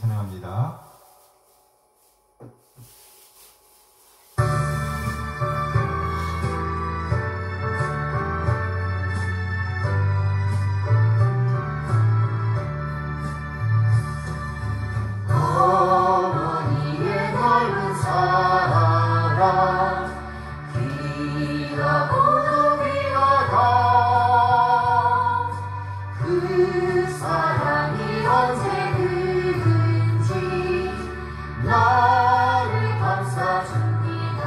찬양합니다. 어머니의 넓은 사랑 귀하고도 귀하다. 그 사랑이 언제든지 나를 감싸줍니다.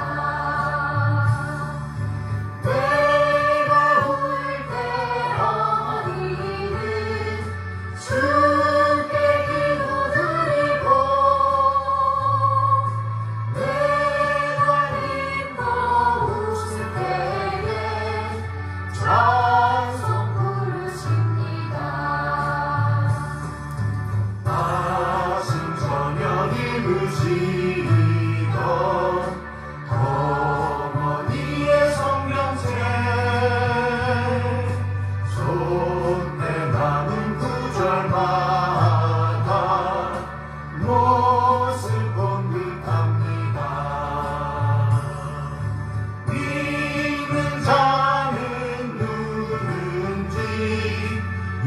내가 울 때 어머니는 주께 기도드리고 내가 힘도 웃을 때에 찬송 부르십니다. 아침 저녁 입으시던 어머니의 성경책 손에 남은 구절마다 모습 본 듯합니다. 믿는 자는 누군지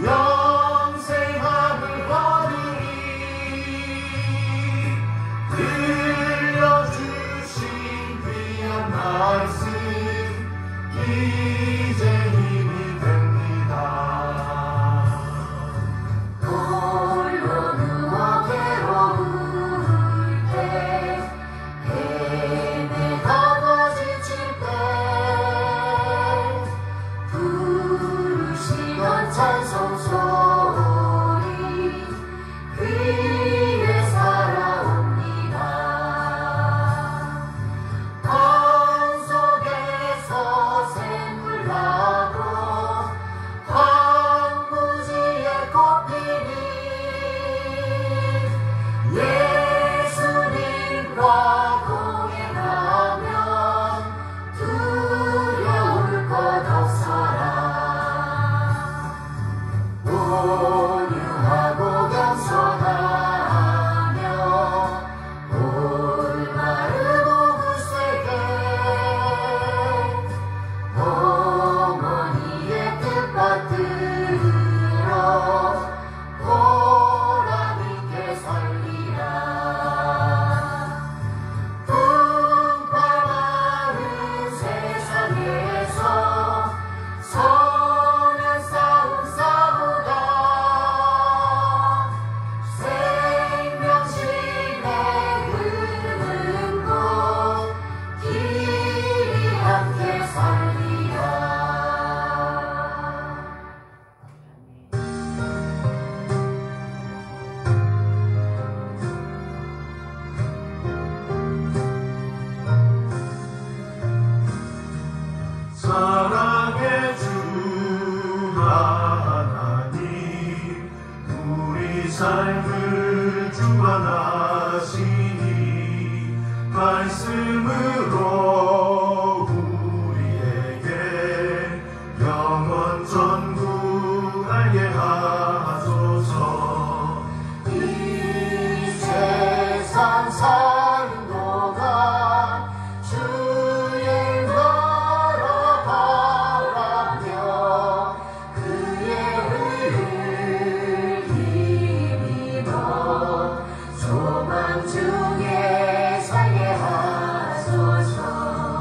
영생함을 얻으리. 들려주신 귀한 말씀 이제 힘이 됩니다. 홀로 누워 괴로울 때 헤매다가 지칠 때 부르시던 찬송 소리 귀에 살아옵니다. 방 속에서 샘물 나고 황무지에 꽃피니 예수님과 동행하면 두려울 것 없어라. 온유하고 겸손하며 올바르고 굳세게 어머니의 뜻받들어 보람있게 살리라. 풍파 많은 세상에서 선한 싸움 싸우다 생명심에 흐르는 곳 길이 함께 살리라. 사랑의 주 하나님 우리 삶을 주관하시니 말씀으로 우리에게 영원 천국 알게 하소서. 이 세상 사는 동안 주의 나라 바라며 그의 의를 힘입어 소망 중에 살게 하소서.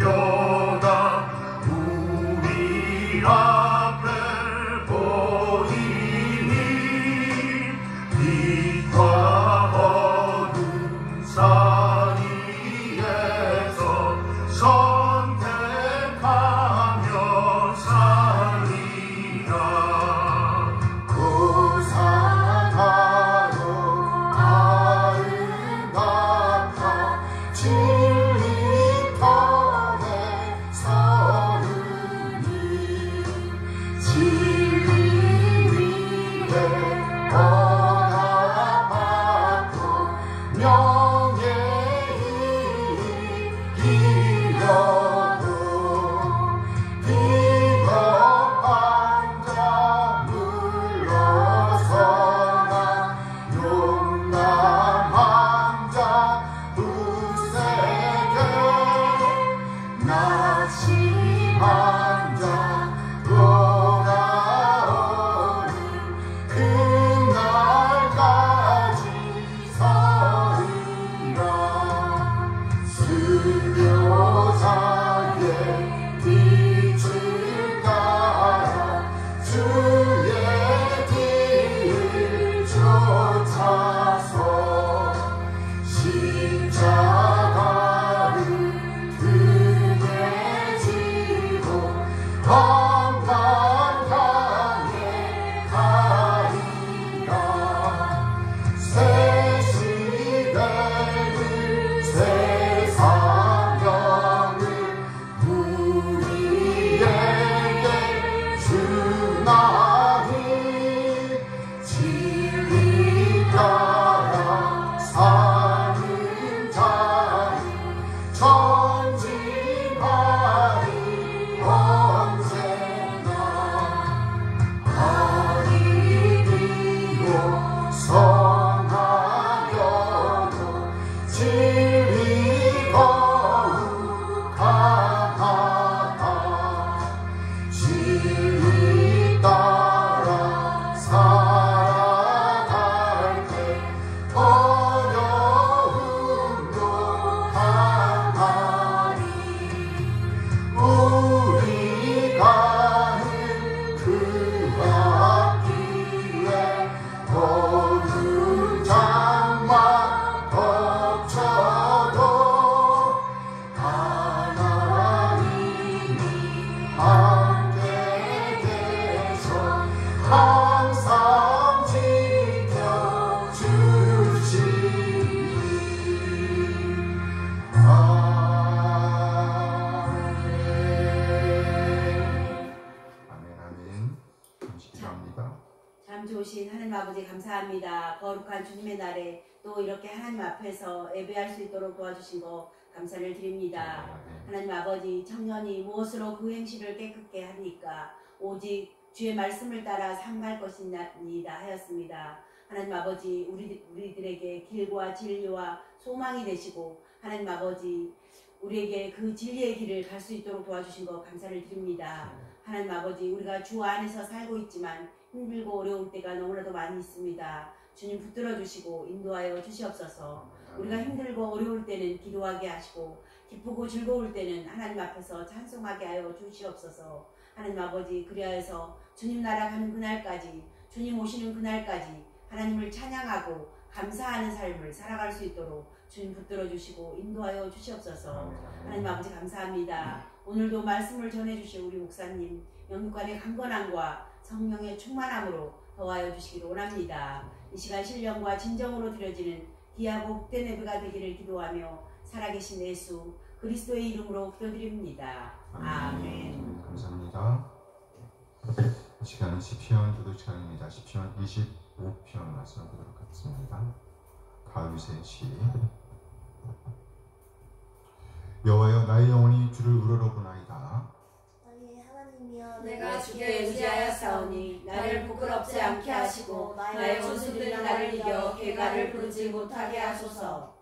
제목교다 우리 앞에 보이니 빛과 어둠 사이에서 선택하며 살리라. 고상하고 아름답다 진리 편에 서르니 진리 위에 언약받고 명예히 이겨도 비겁한 자 물러서나 용감한 자 굳세게 낙심한 자 돌아오는 그날까지 서리라. 순교자의 빛을 따라 주의 뒤를 쫓아서 십자가를 등에 지고 험한 강에 가리라. 새 시대를 새 사명을 우리에게 주나니 진리 따라 사는 자는 전진하리 언제나. 발이 뛰고 성하여도 진리 더욱 강하다. 진리 따라 살아갈 때 어려움도 당하리. 우리 가는 그 앞길에 어두운 장막 덮쳐도 하나님이 함께 계셔 항상 지켜주시니. 아멘. 아멘. 잠시 기도합니다. 참 좋으신 하나님 아버지 감사합니다. 거룩한 주님의 날에 또 이렇게 하나님 앞에서 예배할 수 있도록 도와주신 거 감사를 드립니다. 하나님 아버지 청년이 무엇으로 그 행실을 깨끗게 하니까 오직 주의 말씀을 따라 삼갈 것이니이다 하였습니다. 하나님 아버지 우리들에게 길과 진리와 소망이 되시고 하나님 아버지 우리에게 그 진리의 길을 갈 수 있도록 도와주신 것 감사를 드립니다. 하나님 아버지 우리가 주 안에서 살고 있지만 힘들고 어려울 때가 너무나도 많이 있습니다. 주님 붙들어 주시고 인도하여 주시옵소서. 우리가 힘들고 어려울 때는 기도하게 하시고 기쁘고 즐거울 때는 하나님 앞에서 찬송하게 하여 주시옵소서. 하나님 아버지 그리하여서 주님 나라 가는 그날까지 주님 오시는 그날까지 하나님을 찬양하고 감사하는 삶을 살아갈 수 있도록 주님 붙들어 주시고 인도하여 주시옵소서. 하나님 아버지 감사합니다. 오늘도 말씀을 전해주실 우리 목사님 영육간의 강건함과 성령의 충만함으로 더하여 주시기를 원합니다. 이 시간 신령과 진정으로 드려지는 귀하고 복된 예배가 되기를 기도하며 살아계신 예수 그리스도의 이름으로 기도드립니다. 아멘. 감사합니다. 이 시간은 시편 기도 시간입니다. 시편 25편 말씀하도록 하겠습니다. 다윗의 시. 여호와여 나의 영혼이 주를 우러러보나이다. 나의 하나님이여 내가 주께 의지하였사오니 나를 부끄럽지 않게 하시고 나의 원수들이 나를 이겨 괴가를 부르지 못하게 하소서.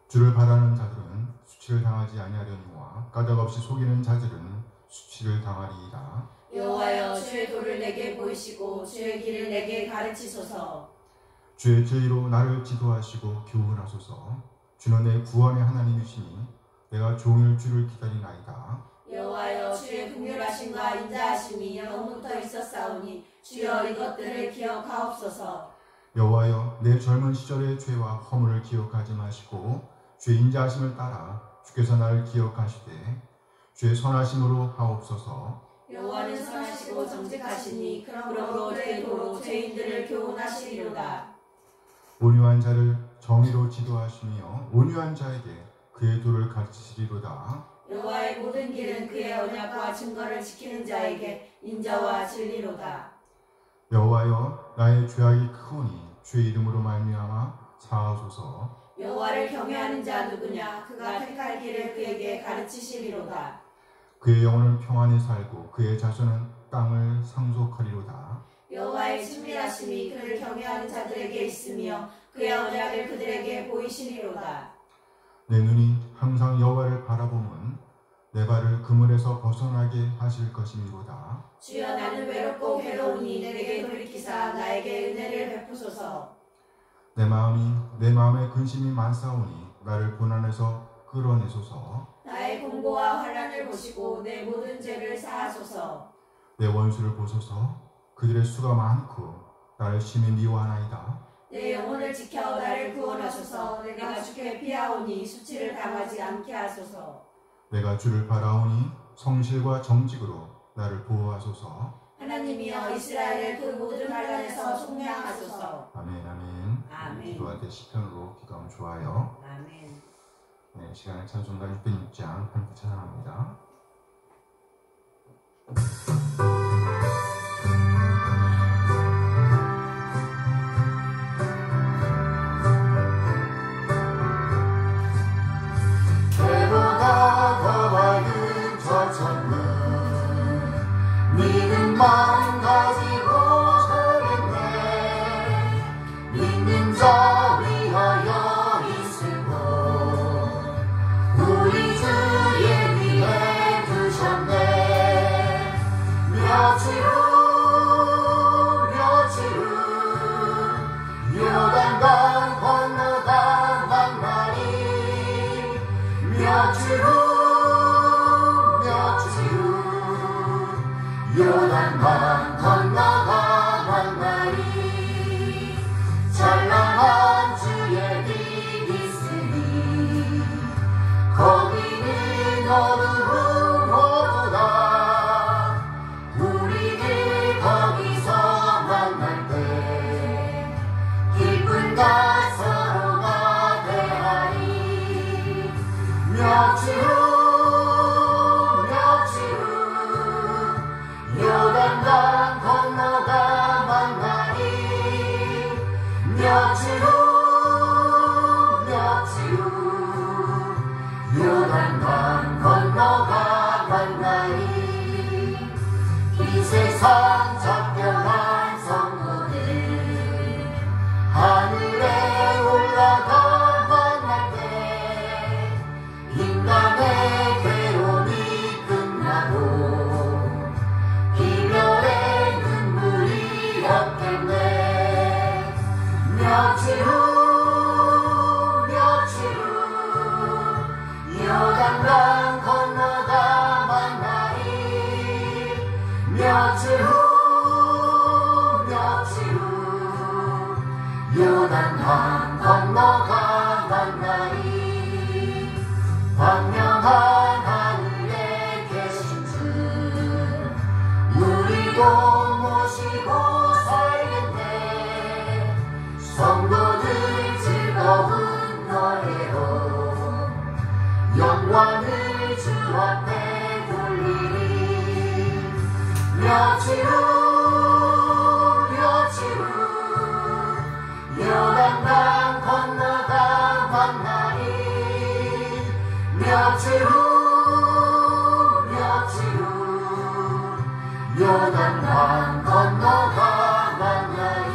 주를 바라는 자들은 수치를 당하지 아니하려니와 까닭없이 속이는 자들은 수치를 당하리이다. 여호와여 주의 도를 내게 보이시고 주의 길을 내게 가르치소서. 주의 죄로 나를 지도하시고 교훈하소서. 주는 내 구원의 하나님이시니 내가 종일 주를 기다리나이다. 여호와여, 주의 긍휼하심과 인자하심이 영원부터 있었사오니 주여 이것들을 기억하옵소서. 여호와여, 내 젊은 시절의 죄와 허물을 기억하지 마시고 주의 인자하심을 따라 주께서 나를 기억하시되 주의 선하심으로 하옵소서. 여호와는 선하시고 정직하시니 그러므로 내 도로 죄인들을 교훈하시리로다. 온유한 자를 정의로 지도하시며 온유한 자에게 그의 도를 가르치시리로다. 여호와의 모든 길은 그의 언약과 증거를 지키는 자에게 인자와 진리로다. 여호와여, 나의 죄악이 크오니 주의 이름으로 말미암아 사하소서. 여호와를 경외하는 자 누구냐? 그가 택할 길을 그에게 가르치시리로다. 그의 영혼은 평안히 살고 그의 자손은 땅을 상속하리로다. 여호와의 친밀하심이 그를 경외하는 자들에게 있으며 그의 언약을 그들에게 보이시리로다. 내 눈이 항상 여호와를 바라보면 내 발을 그물에서 벗어나게 하실 것이미로다. 주여, 나는 외롭고 괴로우니 내게 돌이키사 나에게 은혜를 베푸소서. 내 마음에 근심이 많사오니 나를 고난에서 끌어내소서. 나의 공고와 환난을 보시고 내 모든 죄를 사하소서. 내 원수를 보소서. 그들의 수가 많고 나를 심히 미워하나이다. 내 영혼을 지켜 나를 구원하소서. 내가 주께 피하오니 수치를 당하지 않게 하소서. 내가 주를 바라오니 성실과 정직으로 나를 보호하소서. 하나님이여, 이스라엘의 그 모든 환난에서 속량하소서. 아멘, 아멘. 아멘. 기도할 때 시편으로 기도하면 좋아요. 아멘. 네, 시간의 찬송가 606장 함께 찬양합니다. 마음 가지고 서겠네. 믿는 자 위하여 있으고 우리 주의 위에 두셨네. 며칠 후 요단강 건너가 만나니. 며칠 후 요단강 건너가 만나리. 찬란한 주의 빛 있으니 거기는 어두운 모두다. 우리들 거기서 만날 때 기쁨과 서로가 대하리. 며칠 후 요단강 건너가 만나니. 며칠 후 요단강 건너가 만나니. 이 세상 작별한 성도들 하늘에 올라가 만날 때 인간의 괴로움이 끝나고 이별의 눈물이 없겠네. 며칠 후 요단강 건너가 만나니. 며칠 후 요단강 건너가 만나니. 광명한 하늘에 계신 주 우리도 모시고 살겠네. 성도들 즐거운 노래로 영광을 주 앞에 돌리리. 며칠 후 요단강 건너가 만나니. 며칠 후 요단강 건너가 만나니.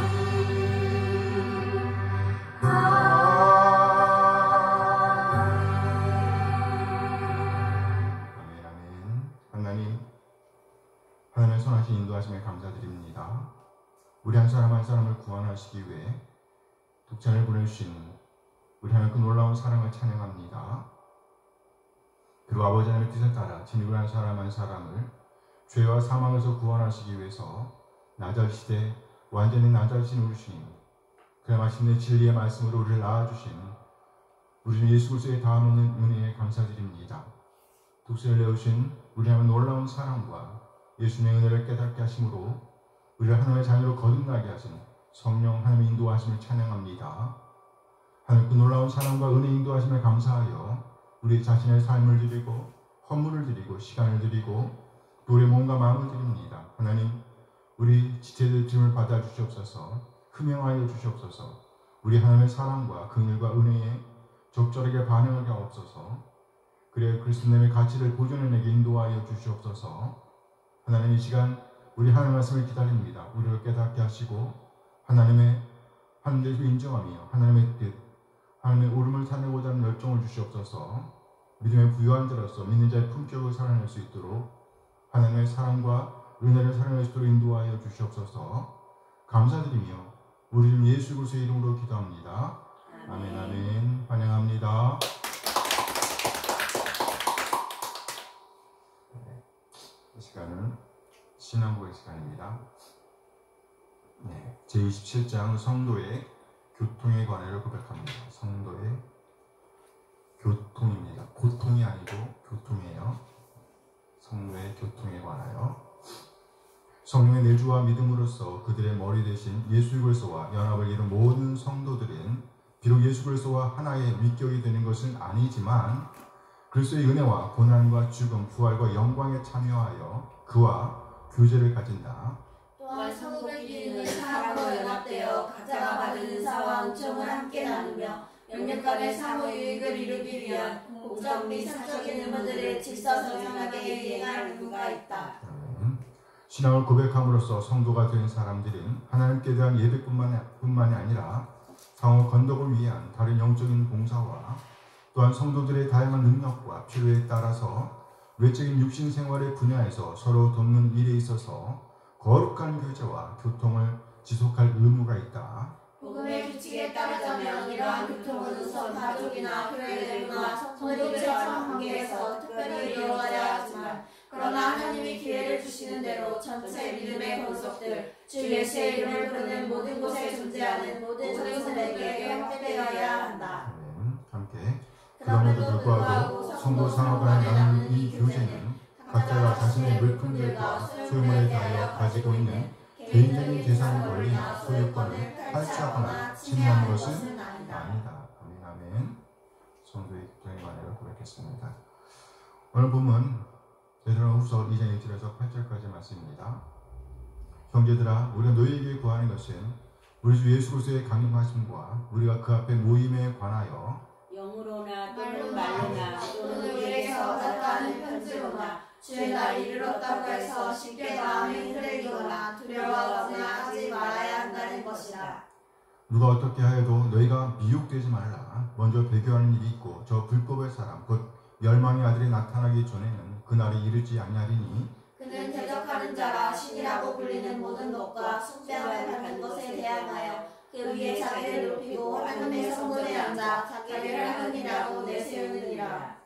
아멘. 하나님의 선하신 인도하심에 감사드립니다. 우리 한 사람 한 사람을 구원하시기 위해 독자를 보내주신 우리 하나님 그 놀라운 사랑을 찬양합니다. 그리고 아버지 하나님의 뜻에 따라 진흙을 한 사람 한 사람을 죄와 사망에서 구원하시기 위해서 나자시대 완전히 나자신 우리 주님, 그래 마침내 진리의 말씀으로 우리를 낳아주신 우리 주 예수 그리스도의 다음 있는 은혜에 감사드립니다. 독생을 내오신 우리 하나님의 놀라운 사랑과 예수님의 은혜를 깨닫게 하심으로 우리를 하나님의 자녀로 거듭나게 하신 성령 하나님의 인도하심을 찬양합니다. 하나님 그 놀라운 사랑과 은혜 인도하심에 감사하여 우리 자신의 삶을 드리고 헌물을 드리고 시간을 드리고 또 우리의 몸과 마음을 드립니다. 하나님 우리 지체들 짐을 받아주시옵소서. 흠명하여 주시옵소서. 우리 하나님의 사랑과 긍휼과 은혜에 적절하게 반응하게 하옵소서. 그래 그리스도님의 가치를 보존해내게 인도하여 주시옵소서. 하나님 이 시간 우리 하나님의 말씀을 기다립니다. 우리를 깨닫게 하시고 하나님의 하나님을 인정하며 하나님의 뜻, 하나님의 오름을 살려고자 하는 열정을 주시옵소서. 믿음의 부유한 자로서 믿는 자의 품격을 살아낼 수 있도록 하나님의 사랑과 은혜를 살아낼 수 있도록 인도하여 주시옵소서. 감사드리며 우리 주 예수 그리스도의 이름으로 기도합니다. 아멘 아멘. 환영합니다. 이 시간은 신앙고의 시간입니다. 제27장 성도의 교통에 관하여 고백합니다. 성도의 교통입니다. 고통이 아니고 교통이에요. 성도의 교통에 관하여. 성령의 내주와 믿음으로써 그들의 머리 대신 예수 그리스도와 연합을 이룬 모든 성도들은 비록 예수 그리스도와 하나의 위격이 되는 것은 아니지만 그리스도의 은혜와 고난과 죽음, 부활과 영광에 참여하여 그와 교제를 가진다. 또한 성도들끼리는 사랑으로 연합되어 각자가 받은 은사와 은총을 함께 나누며 영육간의 상호 유익을 이루기 위한 공적 및 사적인 의무들을 질서정연하게 이행할 의무가 있다. 신앙을 고백함으로써 성도가 된 사람들은 하나님께 대한 예배뿐만이 아니라 상호 건덕을 위한 다른 영적인 봉사와 또한 성도들의 다양한 능력과 필요에 따라서 외적인 육신 생활의 분야에서 서로 돕는 일에 있어서 거룩한 교제와 교통을 지속할 의무가 있다. 복음의 규칙에 따르자면 이러한 교통은 우선 가족이나 교회 내부나 성도들과 관계에서 특별히 이루어져야 하지만 그러나 하나님이 기회를 주시는 대로 전체 믿음의 권속들 주 예수의 이름을 부르는 모든 곳에 존재하는 모든 성도들에게 확대되어야 한다. 함께 그럼에도 불구하고 성도 상호 간에 나누는 이 교제는 각자가 자신의 물품들과 소유물에 대하여 가지고 있는 개인적인 재산 권리나 소유권을 탈취하거나 침해하는 것은 아니다. 아멘 아멘. 성도의 교통에 관하여 고백했습니다. 오늘 본문 베드로후서 2장 1절에서 8절까지 말씀입니다. 형제들아 우리가 너희에게 구하는 것은 우리 주 예수 그리스도의 강림하심과 우리가 그 앞에 모임에 관하여 영으로나 또는 말로나 또는 우리에게서 받았다는 편지로나 주의 날 이르렀다고 해서 쉽게 마음이 흔들리거나 두려워하거나 하지 말아야 한다는 것이다. 누가 어떻게 하여도 너희가 미혹되지 말라. 먼저 배교하는 일이 있고 저 불법의 사람 곧 멸망의 아들이 나타나기 전에는 그날이 이르지 아니하리니 그는 대적하는 자라 신이라고 불리는 모든 것과 숭배함을 받는 것에 대항하여 그 위에 자기를 높이고 하나님의 성전에 앉아 자기를 하느니라고 내세우느니라.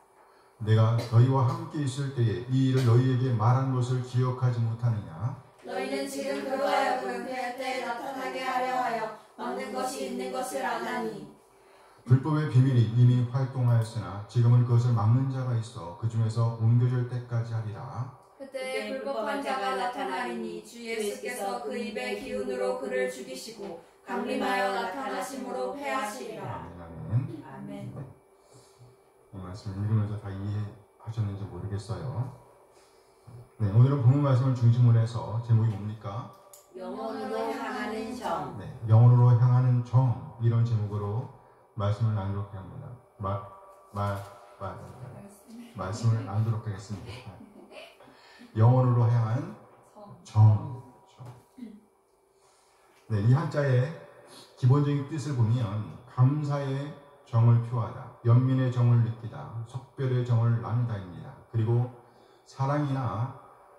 내가 너희와 함께 있을 때에 이 일을 너희에게 말한 것을 기억하지 못하느냐. 너희는 지금 그로 하여금 그의 때에 나타나게 하려 하여 막는 것이 있는 것을 아나니 불법의 비밀이 이미 활동하였으나 지금은 그것을 막는 자가 있어 그 중에서 옮겨질 때까지 하리라. 그때 불법한 자가 나타나리니 주 예수께서 그 입의 기운으로 그를 죽이시고 강림하여 나타나심으로 패하시리라. 아멘. 아멘. 이 말씀을 읽으면서 다 이해하셨는지 모르겠어요. 네, 오늘은 본문 말씀을 중심으로 해서 제목이 뭡니까? 영혼으로 향하는 정. 네, 영혼으로 향하는 정 이런 제목으로 말씀을 나누도록 합니다. 말씀을 나누도록 하겠습니다. 영혼으로 향한 정. 네, 이 한자의 기본적인 뜻을 보면 감사의 정을 표하다, 연민의 정을 느끼다, 속별의 정을 나누다입니다. 그리고 사랑이나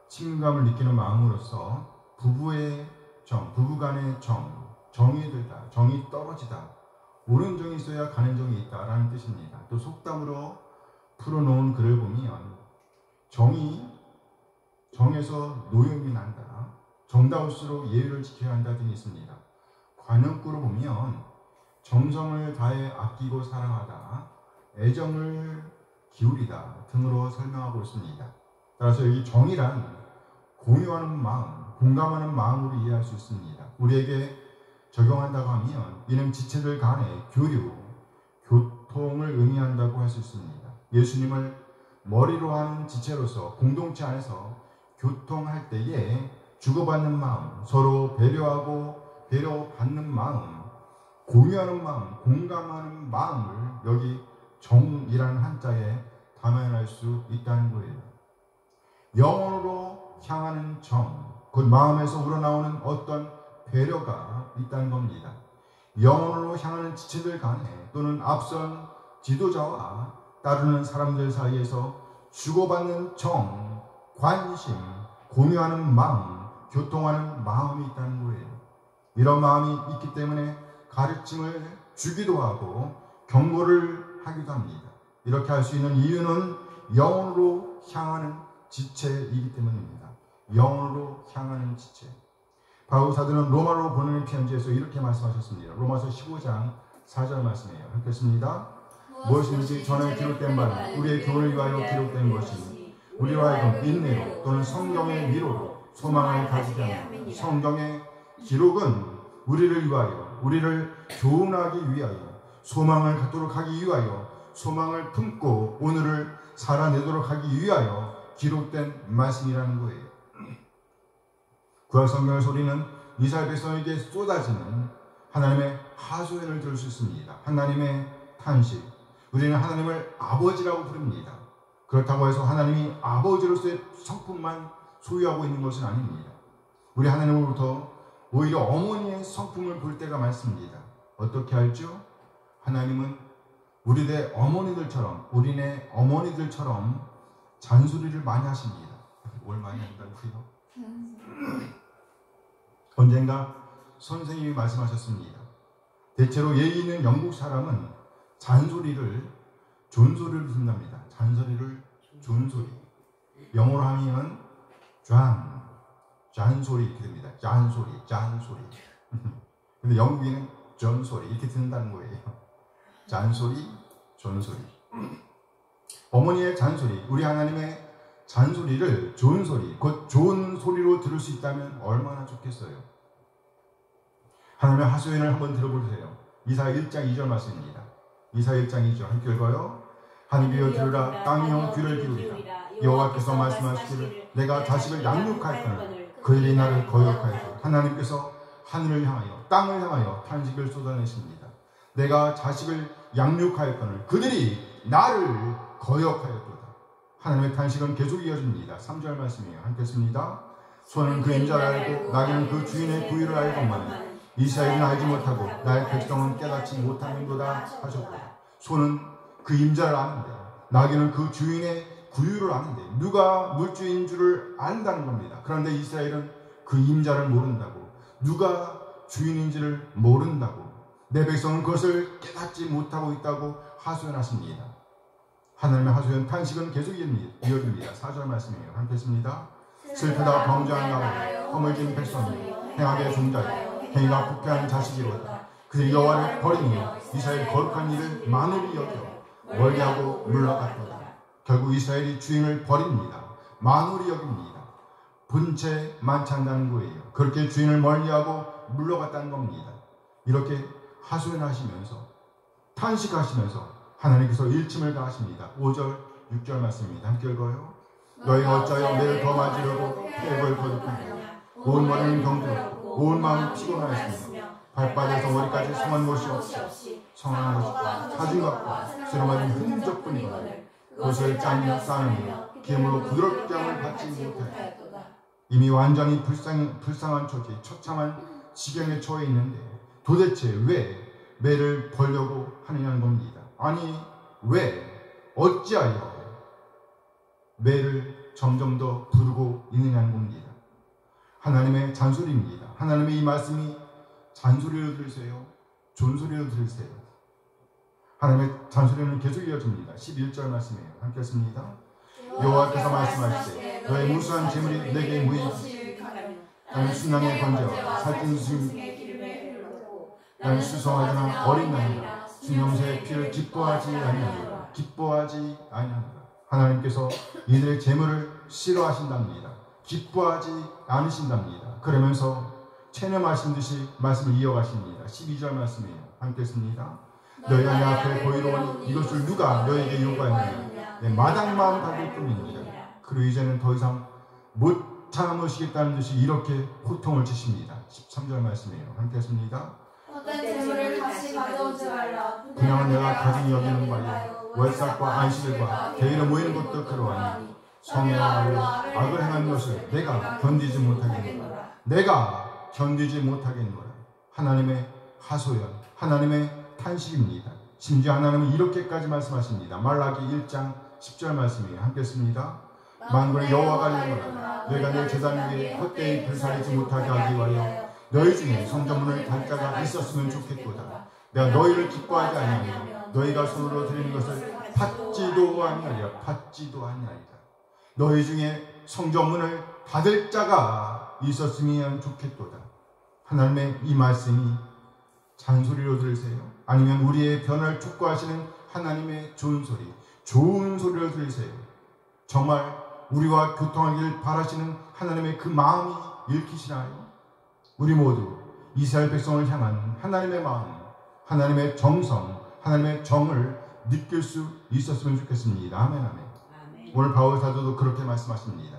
친감을 느끼는 마음으로서 부부의 정, 부부간의 정이 들다, 정이 떨어지다, 옳은 정이 있어야 가는 정이 있다라는 뜻입니다. 또 속담으로 풀어놓은 글을 보면 정에서 노염이 난다. 정다울수록 예의를 지켜야 한다 등이 있습니다. 관용구로 보면 정성을 다해 아끼고 사랑하다, 애정을 기울이다 등으로 설명하고 있습니다. 따라서 여기 정이란 공유하는 마음, 공감하는 마음으로 이해할 수 있습니다. 우리에게 적용한다고 하면 이는 지체들 간의 교류, 교통을 의미한다고 할 수 있습니다. 예수님을 머리로 하는 지체로서 공동체 안에서 교통할 때에 주고받는 마음, 서로 배려하고 배려받는 마음, 공유하는 마음, 공감하는 마음을 여기 정이라는 한자에 담아낼 수 있다는 거예요. 영혼으로 향하는 정, 곧 마음에서 우러나오는 어떤 배려가 있다는 겁니다. 영혼으로 향하는 지체들 간에 또는 앞선 지도자와 따르는 사람들 사이에서 주고받는 정, 관심, 공유하는 마음, 교통하는 마음이 있다는 거예요. 이런 마음이 있기 때문에 가르침을 주기도 하고 경고를 하기도 합니다. 이렇게 할 수 있는 이유는 영혼으로 향하는 지체이기 때문입니다. 영혼으로 향하는 지체. 바울 사도는 로마로 보내는 편지에서 이렇게 말씀하셨습니다. 로마서 15장 4절 말씀이에요. 읽겠습니다. 무엇이든지 전에 기록된 바는 우리의 교훈을 위하여 기록된 것이니 우리로 하여금 인내로 또는 성경의 위로로 소망을 가지게 합니다. 성경의 기록은 우리를 위하여, 우리를 교훈하기 위하여, 소망을 갖도록 하기 위하여, 소망을 품고 오늘을 살아내도록 하기 위하여 기록된 말씀이라는 거예요. 구약 성경의 소리는 이스라엘 백성에게 쏟아지는 하나님의 하소연을 들을 수 있습니다. 하나님의 탄식. 우리는 하나님을 아버지라고 부릅니다. 그렇다고 해서 하나님이 아버지로서의 성품만 소유하고 있는 것은 아닙니다. 우리 하나님으로부터 오히려 어머니의 성품을 볼 때가 많습니다. 어떻게 알죠? 하나님은 우리네 어머니들처럼, 우리네 어머니들처럼 잔소리를 많이 하십니다. 뭘 많이 한다고요? 언젠가 선생님이 말씀하셨습니다. 대체로 예의 있는 영국 사람은 잔소리를 존소리를 듣는답니다. 잔소리를 존소리. 영어로 하면 잔소리 이렇게 됩니다. 잔소리. 근데 영국인은 존소리 이렇게 듣는다는 거예요. 잔소리, 존소리. 어머니의 잔소리, 우리 하나님의 잔소리를 좋은 소리, 곧 좋은 소리로 들을 수 있다면 얼마나 좋겠어요. 하나님의 하소연을 한번 들어보세요. 이사야 1장 2절 말씀입니다. 이사야 1장 2절 함께 읽어요. 하늘이여 들으라, 땅이여 귀를 기울이라. 여호와께서 말씀하시기를 내가 자식을 양육하였거늘 그들이 나를 거역하였다. 하나님께서 하늘을 향하여 땅을 향하여 탄식을 쏟아내십니다. 내가 자식을 양육하였거늘 그들이 나를 거역하였도다. 하나님의 탄식은 계속 이어집니다. 3절 말씀이에요. 함께 읽습니다. 소는 그 임자를 알고 나귀는 그 주인의 구유를 알건만은 이스라엘은 알지 못하고 나의 백성은 깨닫지 못하는도다 하셨다. 소는 그 임자를 아는데 나귀는 그 주인의 구유를 아는데 누가 물주인 줄을 안다는 겁니다. 그런데 이스라엘은 그 임자를 모른다고, 누가 주인인지를 모른다고, 내 백성은 그것을 깨닫지 못하고 있다고 하소연하십니다. 하나님의 하소연 탄식은 계속 이어집니다. 4절 말씀이에요. 함께 했습니다. 슬프다 범죄한 나라여 허물진 백성이 행하게 종자여 행위가 부패한 자식이로다. 그들이 여호와를 버리니 이스라엘 거룩한 일을 만홀히 여겨 멀리하고 물러갔도다. 결국 이스라엘이 주인을 버립니다. 만홀히 여깁니다. 본체 많지 않다는 거예요. 그렇게 주인을 멀리하고 물러갔다는 겁니다. 이렇게 하소연하시면서 탄식하시면서 하나님께서 일침을 가하십니다. 5절 6절 말씀입니다. 함께 읽어요. 너희가 어찌하여 매를 더 맞으려고 패역을 거듭하느냐. 온 머리는 병들었고 온 마음이 피곤하였으며 발바닥에서 머리까지 성한 곳이 없이 성한 것과 사진각과 쓰러맞은 흔적뿐이거늘 그것을 짜며 싸느며 기름으로 부드럽게 함을 받지 못하였다. 이미 완전히 불쌍한 처지, 처참한 지경에 처해 있는데 도대체 왜 매를 벌려고 하느냐는 겁니다. 아니 왜 어찌하여 매를 점점 더 부르고 있느냐는 겁니다. 하나님의 잔소리입니다. 하나님의 이 말씀이 잔소리로 들으세요? 존소리로 들으세요? 하나님의 잔소리는 계속 이어집니다. 11절 말씀이에요. 함께 했습니다. 여호와께서 말씀하시되 너의 무수한 재물이 내게 무익이지. 나는 순양의 번제와 살찐 나는 수송아지나 어린 양이나 순염소의 피를 기뻐하지 아니하노라. 기뻐하지 아니하노라. 하나님께서 이들의 재물을 싫어하신답니다. 기뻐하지 않으신답니다. 그러면서 체념하신 듯이 말씀을 이어가십니다. 12절 말씀이에요. 함께 했습니다. 너희가 내 앞에 보이러오니 이것을 누가 너에게 요구하느냐. 내 마당만 받을 뿐입니다. 그리고 이제는 더 이상 못 참으시겠다는 듯이 이렇게 호통을 치십니다. 13절 말씀이에요. 함께 했습니다. 헛된 재물을 다시 가져오지 말라. 그냥 내가 가진 여기는 바요 월삭과 안식일과 대일에 모이는 것도 그러하니 성애와 악을 행한 것을 내가 견디지 못하겠노라. 내가 견디지 못하겠노라. 하나님의 하소연, 하나님의 탄식입니다. 심지어 하나님은 이렇게까지 말씀하십니다. 말라기 1장 10절 말씀이에요. 함께 했습니다. 만군의 여호와가 이르노라. 너희가 내 제단 위에 헛되이 불사르지 못하게 하기 위하여 너희 중에 성전문을 달 자가 있었으면 좋겠도다. 내가 너희를 기뻐하지 아니하며 너희가 손으로 드리는 것을 받지도 아니하리라. 받지도 아니하리라. 너희 중에 성전문을 닫을 자가 있었으면 좋겠도다. 하나님의 이 말씀이 잔소리로 들으세요? 아니면 우리의 변화를 촉구하시는 하나님의 좋은 소리, 좋은 소리로 들으세요? 정말 우리와 교통하길 바라시는 하나님의 그 마음이 읽히시나요? 우리 모두 이스라엘 백성을 향한 하나님의 마음, 하나님의 정성, 하나님의 정을 느낄 수 있었으면 좋겠습니다. 아멘, 아멘. 아멘. 오늘 바울 사도도 그렇게 말씀하십니다.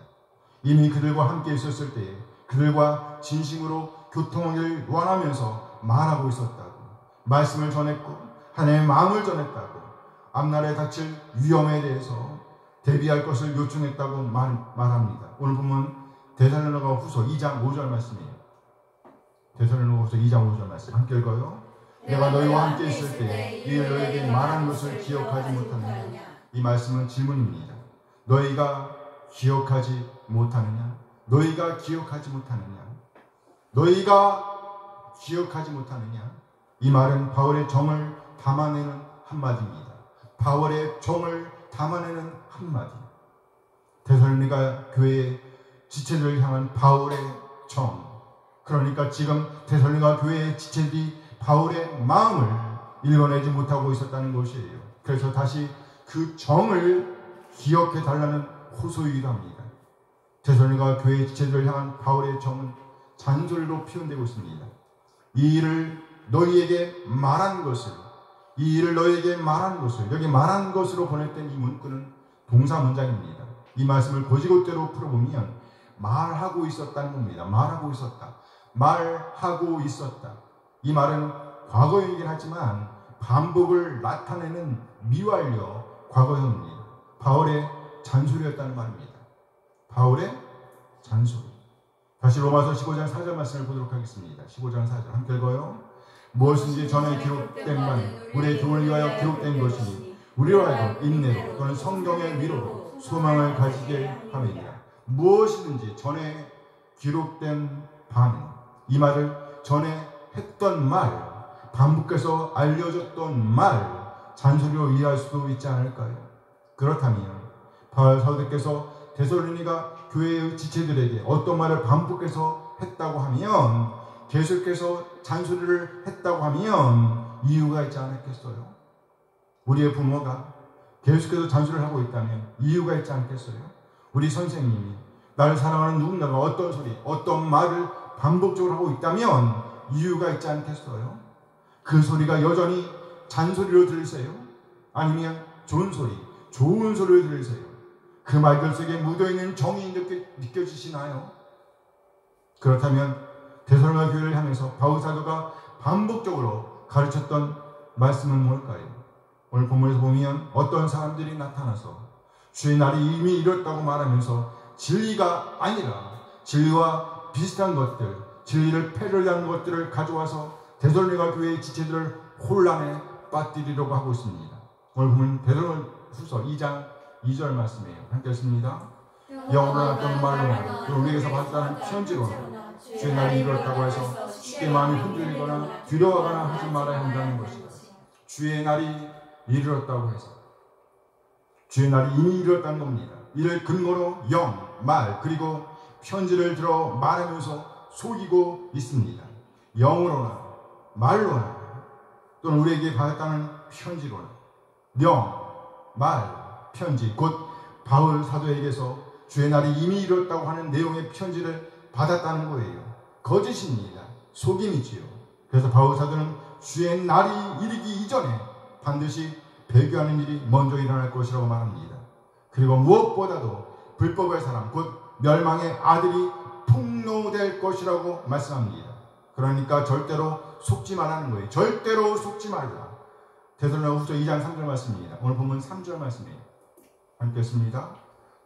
이미 그들과 함께 있었을 때에 그들과 진심으로 교통하길 원하면서 말하고 있었다고, 말씀을 전했고 하나님의 마음을 전했다고, 앞날에 닥칠 위험에 대해서 대비할 것을 요청했다고 말합니다. 오늘 보면 데살로니가 후서 2장 5절 말씀이에요. 데살로니가 후서 2장 5절 말씀 함께 읽어요. 내가 너희와 함께 있을 때 이를 너희에게 말한 것을 기억하지 못하느냐. 이 말씀은 질문입니다. 너희가 기억하지 못하느냐? 너희가 기억하지 못하느냐? 너희가 기억하지 못하느냐? 이 말은 바울의 정을 담아내는 한마디입니다. 바울의 정을 담아내는 한마디. 데살로니가 교회의 지체들을 향한 바울의 정. 그러니까 지금 데살로니가 교회의 지체들이 바울의 마음을 읽어내지 못하고 있었다는 것이에요. 그래서 다시 그 정을 기억해 달라는 호소이기도 합니다. 데살로니가 교회의 지체들을 향한 바울의 정은 잔소리로 표현되고 있습니다. 이 일을 너희에게 말한 것을, 이 일을 너희에게 말한 것을, 여기 말한 것으로 번역된 이 문구는 동사 문장입니다. 이 말씀을 고지고대로 풀어보면 말하고 있었다는 겁니다. 말하고 있었다. 말하고 있었다. 이 말은 과거이긴 하지만 반복을 나타내는 미완료 과거형입니다. 바울의 잔소리였다는 말입니다. 바울의 잔소리. 다시 로마서 15장 4절 말씀을 보도록 하겠습니다. 15장 4절 함께 읽어요. 무엇인지 전에 기록된 바는 우리의 교훈을 위하여 기록된 것이니 우리로 하여금 인내로 또는 성경의 위로로 소망을 가지게 함이니라. 무엇이든지 전에 기록된 바는, 이 말을 전에 했던 말, 반복해서 알려줬던 말, 잔소리로 이해할 수도 있지 않을까요? 그렇다면 바울 사도께서 데살로니가 교회의 지체들에게 어떤 말을 반복해서 했다고 하면, 계속해서 잔소리를 했다고 하면 이유가 있지 않겠어요? 우리의 부모가 계속해서 잔소리를 하고 있다면 이유가 있지 않겠어요? 우리 선생님이, 나를 사랑하는 누군가가 어떤 소리, 어떤 말을 반복적으로 하고 있다면 이유가 있지 않겠어요? 그 소리가 여전히 잔소리로 들리세요? 아니면 좋은 소리, 좋은 소리로 들리세요? 그 말들 속에 묻어있는 정이 느껴지시나요? 그렇다면 데살로니가 교회를 향해서 바울 사도가 반복적으로 가르쳤던 말씀은 뭘까요? 오늘 본문에서 보면 어떤 사람들이 나타나서 주의 날이 이미 이뤘다고 말하면서 진리가 아니라 진리와 비슷한 것들, 진리를 패를 하는 것들을 가져와서 데살로니가 교회의 지체들을 혼란에 빠뜨리려고 하고 있습니다. 오늘 보면 데살로니가 후서 2장 2절 말씀이에요. 함께 했습니다. 영어로 어떤 말로 우리에게서 받았다는 편지로는 주의 날이 이뤘다고 해서 쉽게 마음이 흔들리거나 두려워하거나 하지 말아야 한다는 것이다. 주의 날이 이르렀다고 해서 주의 날이 이미 이르렀다는 겁니다. 이를 근거로 영, 말, 그리고 편지를 들어 말하면서 속이고 있습니다. 영으로나 말로나 또는 우리에게 받았다는 편지로나 영, 말, 편지 곧 바울 사도에게서 주의 날이 이미 이르렀다고 하는 내용의 편지를 받았다는 거예요. 거짓입니다. 속임이지요. 그래서 바울 사도는 주의 날이 이르기 이전에 반드시 배교하는 일이 먼저 일어날 것이라고 말합니다. 그리고 무엇보다도 불법의 사람 곧 멸망의 아들이 폭로될 것이라고 말씀합니다. 그러니까 절대로 속지 말라는 거예요. 절대로 속지 말라. 데살로니가후서 2장 3절 말씀입니다. 오늘 본문 3절 말씀이에요. 함께 했습니다.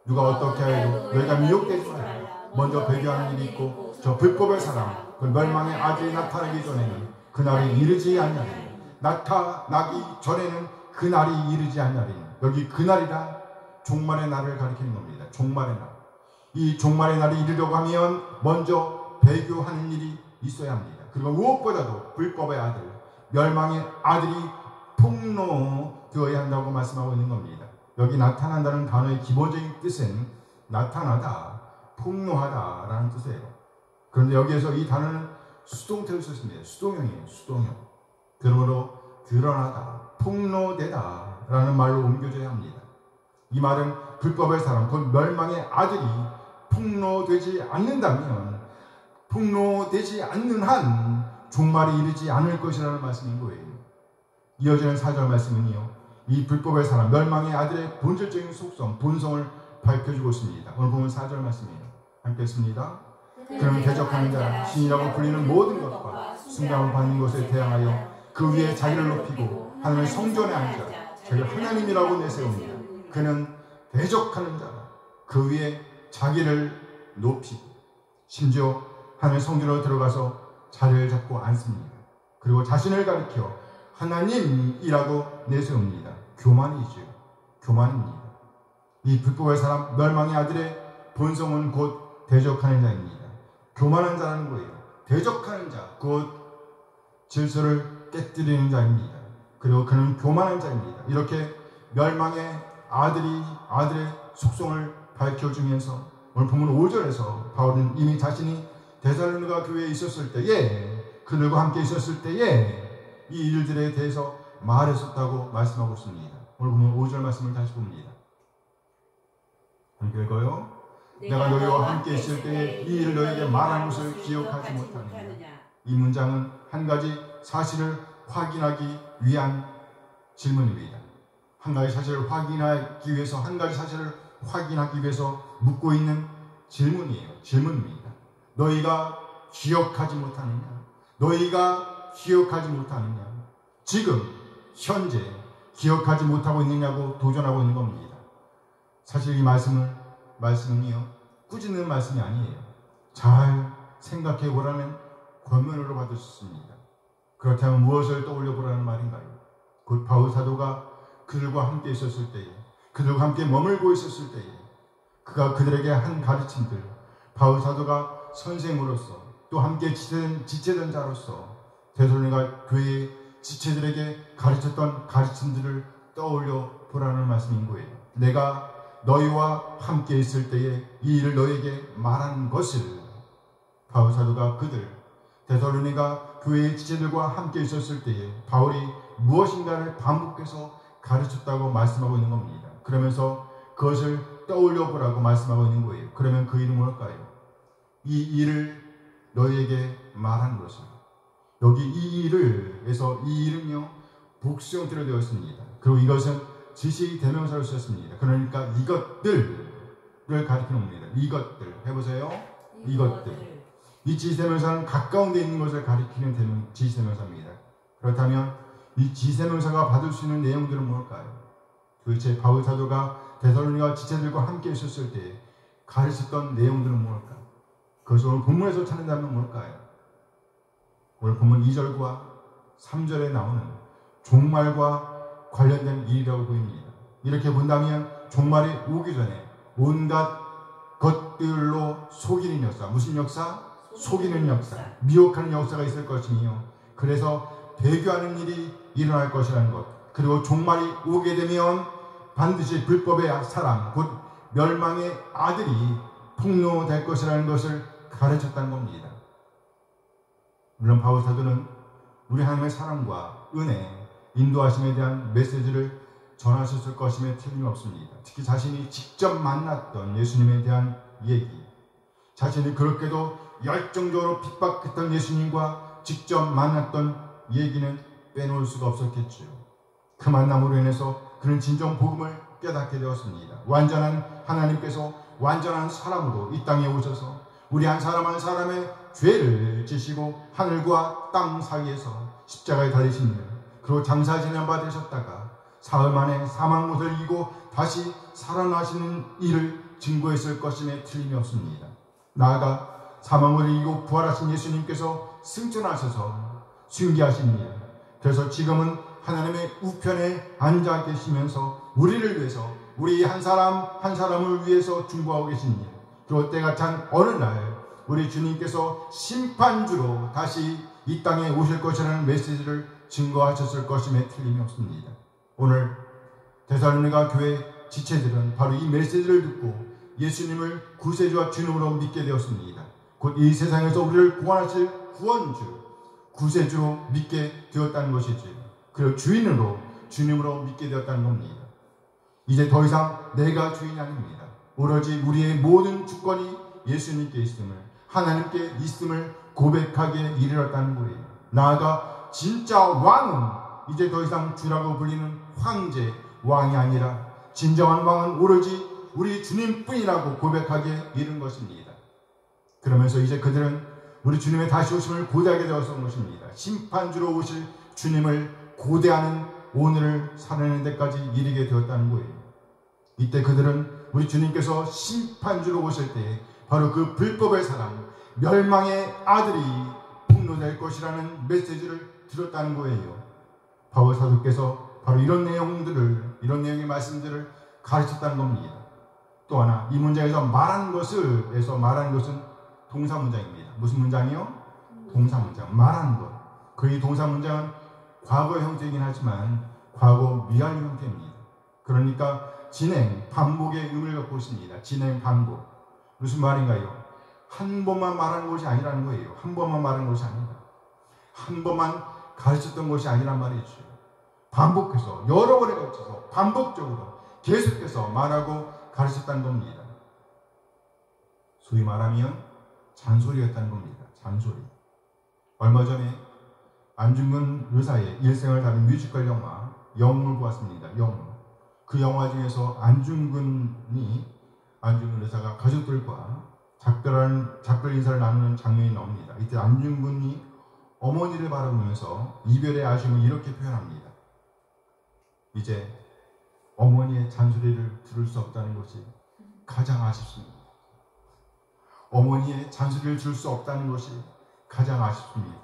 누가 어떻게 해도 너희가 미혹되지 말라. 먼저 배교하는 일이 있고 저 불법의 사람 그 멸망의 아들이 나타나기 전에는 그날이 이르지 않냐니 나타나기 전에는 그날이 이르지 않냐니 여기 그날이라 종말의 날을 가리키는 겁니다. 종말의 날. 이 종말의 날이 이르려고 하면 먼저 배교하는 일이 있어야 합니다. 그리고 무엇보다도 불법의 아들, 멸망의 아들이 폭로되어야 한다고 말씀하고 있는 겁니다. 여기 나타난다는 단어의 기본적인 뜻은 나타나다, 폭로하다 라는 뜻이에요. 그런데 여기에서 이 단어는 수동태로 썼습니다. 수동형이에요. 수동형. 그러므로 드러나다, 폭로되다 라는 말로 옮겨져야 합니다. 이 말은 불법의 사람, 곧 멸망의 아들이 폭로되지 않는다면 폭로되지 않는 한 종말이 이르지 않을 것이라는 말씀인 거예요. 이어지는 4절 말씀은요. 이 불법의 사람, 멸망의 아들의 본질적인 속성, 본성을 밝혀주고 있습니다. 오늘 보면 4절 말씀이에요. 함께 했습니다. 그는 대적하는 자, 신이라고 불리는 모든 것과 숭배함을 받는 것에 대항하여 그 위에 자기를 높이고 하나님의 성전에 앉아 자기를 하나님이라고 내세웁니다. 그는 대적하는 자라. 그 위에 자기를 높이고 심지어 하나님의 성전으로 들어가서 자리를 잡고 앉습니다. 그리고 자신을 가리켜 하나님이라고 내세웁니다. 교만이죠. 교만입니다. 이 불법의 사람, 멸망의 아들의 본성은 곧 대적하는 자입니다. 교만한 자라는 거예요. 대적하는 자, 곧 질서를 깨뜨리는 자입니다. 그리고 그는 교만한 자입니다. 이렇게 멸망의 아들의 속성을 밝혀주면서 오늘 본문 5절에서 바울은 이미 자신이 데살로니가 교회에 있었을 때에 그들과 함께 있었을 때에 이 일들에 대해서 말했었다고 말씀하고 있습니다. 오늘 보면 5절 말씀을 다시 봅니다. 함께 읽어요. 내가 너희와 함께 있을 때에 이 일을 너희에게 말한 것을 기억하지 못하느냐. 이 문장은 한 가지 사실을 확인하기 위한 질문입니다. 한 가지 사실을 확인하기 위해서 묻고 있는 질문이에요. 질문입니다. 너희가 기억하지 못하느냐? 너희가 기억하지 못하느냐? 지금 현재 기억하지 못하고 있느냐고 도전하고 있는 겁니다. 사실 이 말씀은요 꾸짖는 말씀이 아니에요. 잘 생각해 보라는 권면으로 받을 수 있습니다. 그렇다면 무엇을 떠올려 보라는 말인가요? 곧 바울 사도가 그들과 함께 있었을 때에, 그들과 함께 머물고 있었을 때에 그가 그들에게 한 가르침들, 바울 사도가 선생으로서 또 함께 지체된 자로서 데살로니가 교회의 지체들에게 가르쳤던 가르침들을 떠올려 보라는 말씀인 거예요. 내가 너희와 함께 있을 때에 이 일을 너희에게 말한 것을 바울 사도가 데살로니가 교회의 지체들과 함께 있었을 때에 바울이 무엇인가를 반복해서 가르쳤다고 말씀하고 있는 겁니다. 그러면서 그것을 떠올려 보라고 말씀하고 있는 거예요. 그러면 그 일은 뭘까요? 이 일을 너희에게 말한 것을. 여기 이 일을에서 이 일은요 복수형태로 되어 있습니다. 그리고 이것은 지시 대명사를 쓰였습니다. 그러니까 이것들을 가리키는 겁니다. 이것들 해보세요. 이것들. 이 지시대명사는 가까운 데 있는 것을 가리키는 지시대명사입니다. 그렇다면 이 지시대명사가 받을 수 있는 내용들은 뭘까요? 도대체 바울 사도가 데살로니가 지체들과 함께 있었을 때 가르쳤던 내용들은 뭘까요? 그것을 오늘 본문에서 찾는다면 뭘까요? 오늘 본문 2절과 3절에 나오는 종말과 관련된 일이라고 보입니다. 이렇게 본다면 종말이 오기 전에 온갖 것들로 속이는 역사, 무슨 역사? 속이는 역사, 미혹하는 역사가 있을 것이며, 그래서 배교하는 일이 일어날 것이라는 것, 그리고 종말이 오게 되면 반드시 불법의 사람, 곧 멸망의 아들이 폭로될 것이라는 것을 가르쳤다는 겁니다. 물론 바울 사도는 우리 하나님의 사랑과 은혜, 인도하심에 대한 메시지를 전하셨을 것임에 틀림없습니다. 특히 자신이 직접 만났던 예수님에 대한 얘기, 자신이 그렇게도 열정적으로 핍박했던 예수님과 직접 만났던 얘기는 빼놓을 수가 없었겠죠. 그 만남으로 인해서 그는 진정 복음을 깨닫게 되었습니다. 완전한 하나님께서 완전한 사람으로 이 땅에 오셔서 우리 한 사람 한 사람의 죄를 지시고 하늘과 땅 사이에서 십자가에 달리신 일, 그리고 장사 지낸 바 되셨다가 사흘 만에 사망 못을 이기고 다시 살아나시는 일을 증거했을 것임에 틀림이 없습니다. 나아가 사망을 이기고 부활하신 예수님께서 승천하셔서 순교하신 일, 그래서 지금은 하나님의 우편에 앉아 계시면서 우리를 위해서, 우리 한 사람 한 사람을 위해서 중보하고 계신 일, 그리고 때가 찬 어느 날 우리 주님께서 심판주로 다시 이 땅에 오실 것이라는 메시지를 증거하셨을 것임에 틀림이 없습니다. 오늘 데살로니가 교회 지체들은 바로 이 메시지를 듣고 예수님을 구세주와 주님으로 믿게 되었습니다. 곧 이 세상에서 우리를 구원하실 구원주, 구세주로 믿게 되었다는 것이지, 그리고 주님으로 믿게 되었다는 겁니다. 이제 더 이상 내가 주인이 아닙니다. 오로지 우리의 모든 주권이 예수님께 있음을, 하나님께 있음을 고백하기에 이르렀다는 거예요. 나아가 진짜 왕은 이제 더 이상 주라고 불리는 황제, 왕이 아니라 진정한 왕은 오로지 우리 주님뿐이라고 고백하기에 이른 것입니다. 그러면서 이제 그들은 우리 주님의 다시 오심을 고대하게 되었던 것입니다. 심판주로 오실 주님을 고대하는 오늘을 살아내는 데까지 이르게 되었다는 거예요. 이때 그들은 우리 주님께서 심판주로 오실 때 바로 그 불법의 사람, 멸망의 아들이 폭로될 것이라는 메시지를 들었다는 거예요. 바울 사도께서 바로 이런 내용의 말씀들을 가르쳤다는 겁니다. 또 하나, 이 문장에서 말한 것은 동사 문장입니다. 무슨 문장이요? 동사 문장. 말한 것. 그 동사 문장은 과거 형태이긴 하지만 과거 미완료 형태입니다. 그러니까 진행, 반복의 의미를 갖고 있습니다. 진행, 반복. 무슨 말인가요? 한 번만 말한 것이 아니라는 거예요. 한 번만 말한 것이 아니다. 한 번만 가르쳤던 것이 아니란 말이죠. 반복해서, 여러 번에 걸쳐서 반복적으로 계속해서 말하고 가르쳤다는 겁니다. 소위 말하면 잔소리였다는 겁니다. 잔소리. 얼마 전에 안중근 의사의 일생을 다룬 뮤지컬 영화 영웅을 보았습니다. 영웅. 그 영화 중에서 안중근 의사가 가족들과 작별 인사를 나누는 장면이 나옵니다. 이때 안중근이 어머니를 바라보면서 이별의 아쉬움을 이렇게 표현합니다. 이제 어머니의 잔소리를 들을 수 없다는 것이 가장 아쉽습니다. 어머니의 잔소리를 들을 수 없다는 것이 가장 아쉽습니다.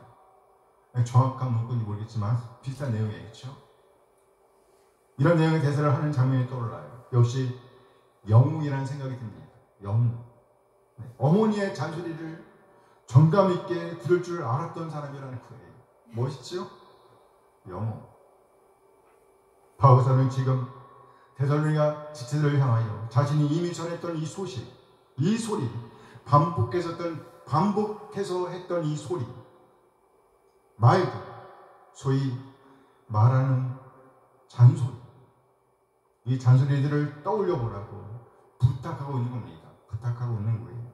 정확한 문구인지 모르겠지만 비슷한 내용이겠죠. 이런 내용의 대사를 하는 장면이 떠올라요. 역시 영웅이라는 생각이 듭니다. 영웅. 어머니의 잔소리를 정감 있게 들을 줄 알았던 사람이라는 거예요. 멋있죠? 영웅. 바울 사도는 지금 데살로니가 지체들을 향하여 자신이 이미 전했던 이 소식, 이 소리, 반복해서 했던 이 소리, 말들, 소위 말하는 잔소리, 이 잔소리들을 떠올려 보라고 부탁하고 있는 겁니다. 부탁하고 있는 거예요.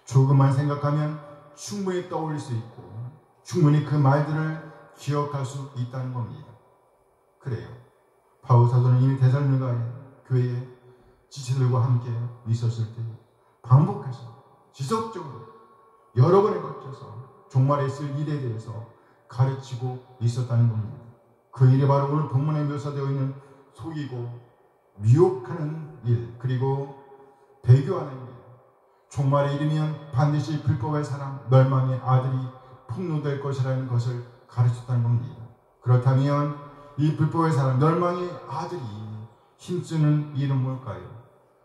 조금만 생각하면 충분히 떠올릴 수 있고 충분히 그 말들을 기억할 수 있다는 겁니다. 그래요. 바울 사도는 이미 데살로니가 교회에 지체들과 함께 있었을 때 반복해서 지속적으로 여러 번에 걸쳐서 종말에 있을 일에 대해서 가르치고 있었다는 겁니다. 그 일이 바로 오늘 본문에 묘사되어 있는 속이고 미혹하는 일, 그리고 배교하는 일, 종말에 이르면 반드시 불법의 사람, 멸망의 아들이 폭로될 것이라는 것을 가르쳤다는 겁니다. 그렇다면 이 불법의 사람, 멸망의 아들이 힘쓰는 일은 뭘까요?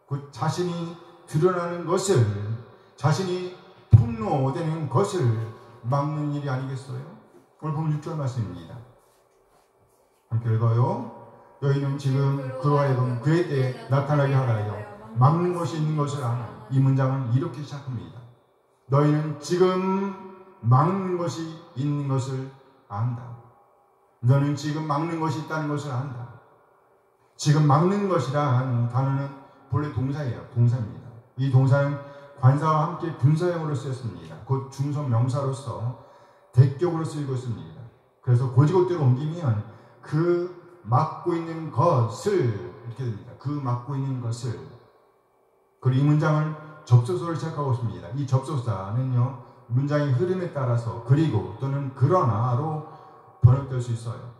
그 자신이 드러나는 것을, 자신이 폭로되는 것을 막는 일이 아니겠어요? 오늘 보면 6절 말씀입니다. 함께 읽어요. 너희는 지금 그로 하여금 그의 때에 나타나게 하라 하여 막는 것이 있는 것을 아나. 이 문장은 이렇게 시작합니다. 너희는 지금 막는 것이 있는 것을 안다. 너는 지금 막는 것이 있다는 것을 안다. 지금 막는 것이란 단어는 본래 동사예요. 동사입니다. 이 동사는 관사와 함께 분사형으로 쓰였습니다. 곧 중성 명사로서 대격으로 쓰이고 있습니다. 그래서 고지고대로 옮기면 그 막고 있는 것을 이렇게 됩니다. 그 막고 있는 것을. 그리고 이 문장을 접속사로 시작하고 있습니다. 이 접속사는요, 문장의 흐름에 따라서 그리고 또는 그러나로 번역될 수 있어요.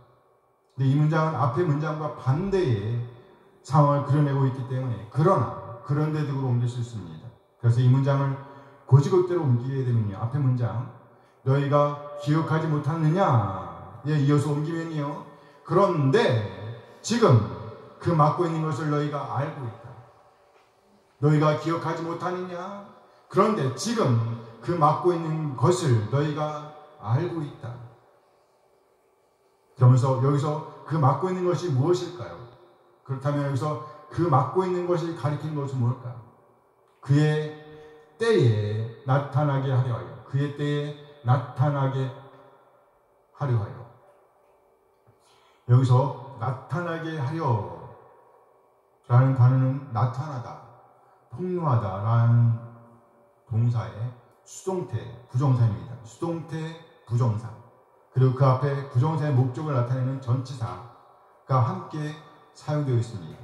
근데 이 문장은 앞의 문장과 반대의 상황을 그려내고 있기 때문에 그러나, 그런데 등으로 옮길 수 있습니다. 그래서 이 문장을 고지고대로 옮기게 되면요, 앞의 문장 너희가 기억하지 못하느냐에 이어서 옮기면요, 그런데 지금 그 막고 있는 것을 너희가 알고 있다. 너희가 기억하지 못하느냐? 그런데 지금 그 막고 있는 것을 너희가 알고 있다. 그러면서 여기서 그 막고 있는 것이 무엇일까요? 그렇다면 여기서 그 막고 있는 것이 가리키는 것은 뭘까? 그의 때에 나타나게 하려 하여. 그의 때에 나타나게 하려 하여. 여기서 나타나게 하려 라는 단어는 나타나다, 폭로하다 라는 동사의 수동태, 부정사입니다. 수동태, 부정사. 그리고 그 앞에 부정사의 목적을 나타내는 전치사가 함께 사용되어 있습니다.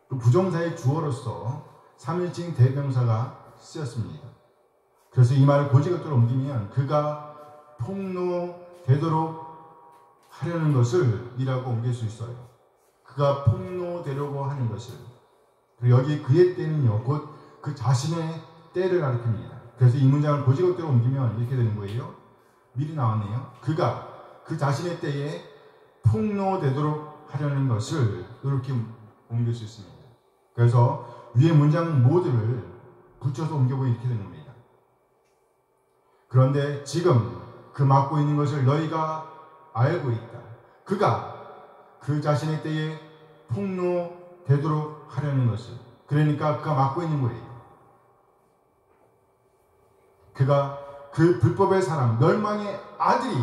그 부정사의 주어로서 3인칭 대명사가 쓰였습니다. 그래서 이 말을 고지고대로 옮기면 그가 폭로되도록 하려는 것을 이라고 옮길 수 있어요. 그가 폭로되려고 하는 것을. 그리고 여기 그의 때는요, 곧 그 자신의 때를 가리킵니다. 그래서 이 문장을 고지고대로 옮기면 이렇게 되는 거예요. 미리 나왔네요. 그가 그 자신의 때에 폭로되도록 하려는 것을 이렇게 옮길 수 있습니다. 그래서 위의 문장 모두를 붙여서 옮겨보면 이렇게 되는 겁니다. 그런데 지금 그 막고 있는 것을 너희가 알고 있다. 그가 그 자신의 때에 폭로되도록 하려는 것을. 그러니까 그가 막고 있는 거예요. 그가 그 불법의 사람, 멸망의 아들이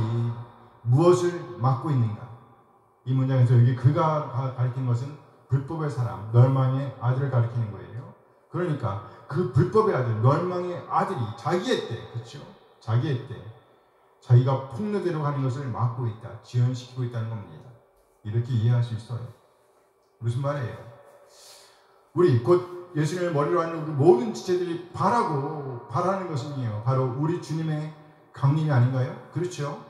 무엇을 막고 있는가? 이 문장에서 여기 그가 가리키는 것은 불법의 사람, 멸망의 아들을 가리키는 거예요. 그러니까 그 불법의 아들, 멸망의 아들이 자기의 때, 그렇죠? 자기의 때, 자기가 폭로되려고 하는 것을 막고 있다, 지연시키고 있다는 겁니다. 이렇게 이해할 수 있어요. 무슨 말이에요? 우리 곧 예수님의 머리로 하는 우리 모든 지체들이 바라는 것은요, 바로 우리 주님의 강림이 아닌가요? 그렇죠?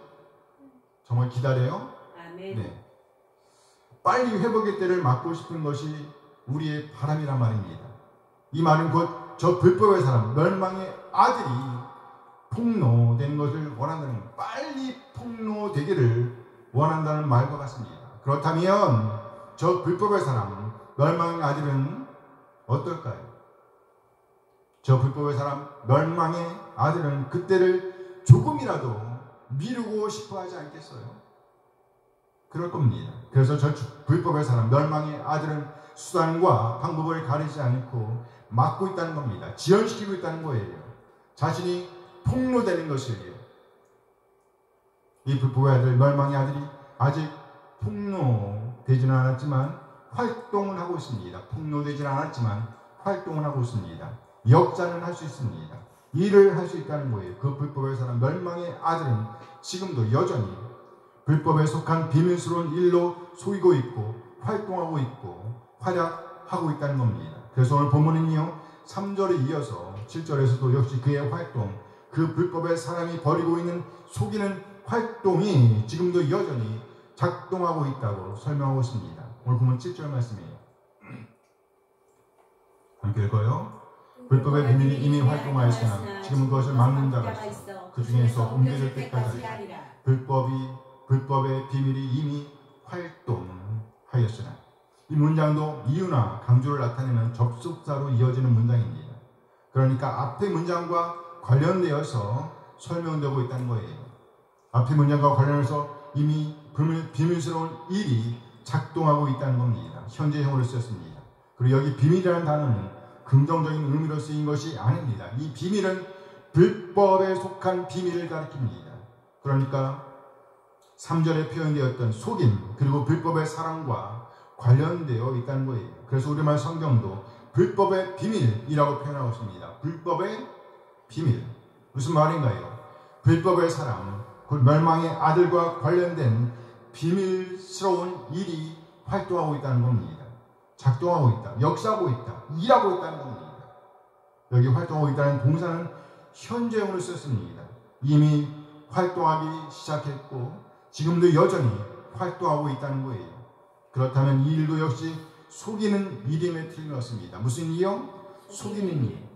정말 기다려요? 아멘. 네. 빨리 회복의 때를 막고 싶은 것이 우리의 바람이란 말입니다. 이 말은 곧 저 불법의 사람, 멸망의 아들이 폭로되는 것을 원한다는 겁니다. 빨리 폭로되기를 원한다는 말과 같습니다. 그렇다면 저 불법의 사람, 멸망의 아들은 어떨까요? 저 불법의 사람, 멸망의 아들은 그때를 조금이라도 미루고 싶어 하지 않겠어요? 그럴 겁니다. 그래서 저 불법의 사람, 멸망의 아들은 수단과 방법을 가리지 않고 막고 있다는 겁니다. 지연시키고 있다는 거예요. 자신이 폭로되는 것이에요. 이 불법의 아들, 멸망의 아들이 아직 폭로되지는 않았지만 활동을 하고 있습니다. 폭로되지는 않았지만 활동을 하고 있습니다. 역사는 할 수 있습니다. 일을 할 수 있다는 거예요. 그 불법의 사람, 멸망의 아들은 지금도 여전히 불법에 속한 비밀스러운 일로 속이고 있고 활동하고 있고 활약하고 있다는 겁니다. 그래서 오늘 본문은요, 3절에 이어서 7절에서도 역시 그의 활동, 그 불법의 사람이 벌이고 있는 속이는 활동이 지금도 여전히 작동하고 있다고 설명하고 있습니다. 오늘 보면 7절 말씀이에요. 함께 읽어요. 불법의 비밀이 이미 활동하였으나 지금은 그것을 막는 자가 있어 그 중에서 옮겨질 때까지 불법의 비밀이 이미 활동하였으나. 이 문장도 이유나 강조를 나타내는 접속사로 이어지는 문장입니다. 그러니까 앞의 문장과 관련되어서 설명되고 있다는 거예요. 앞의 문장과 관련해서 이미 비밀스러운 일이 작동하고 있다는 겁니다. 현재형으로 쓰였습니다. 그리고 여기 비밀이라는 단어는 긍정적인 의미로 쓰인 것이 아닙니다. 이 비밀은 불법에 속한 비밀을 가리킵니다. 그러니까 3절에 표현되었던 속임 그리고 불법의 사랑과 관련되어 있다는 거예요. 그래서 우리말 성경도 불법의 비밀이라고 표현하고 있습니다. 불법의 비밀. 무슨 말인가요? 불법의 사랑, 곧 멸망의 아들과 관련된 비밀스러운 일이 활동하고 있다는 겁니다. 작동하고 있다, 역사하고 있다, 일하고 있다는 겁니다. 여기 활동하고 있다는 동사는 현재형으로 썼습니다. 이미 활동하기 시작했고 지금도 여전히 활동하고 있다는 거예요. 그렇다면 이 일도 역시 속이는 일임에 틀림없습니다. 무슨 일이요? 속이는 일.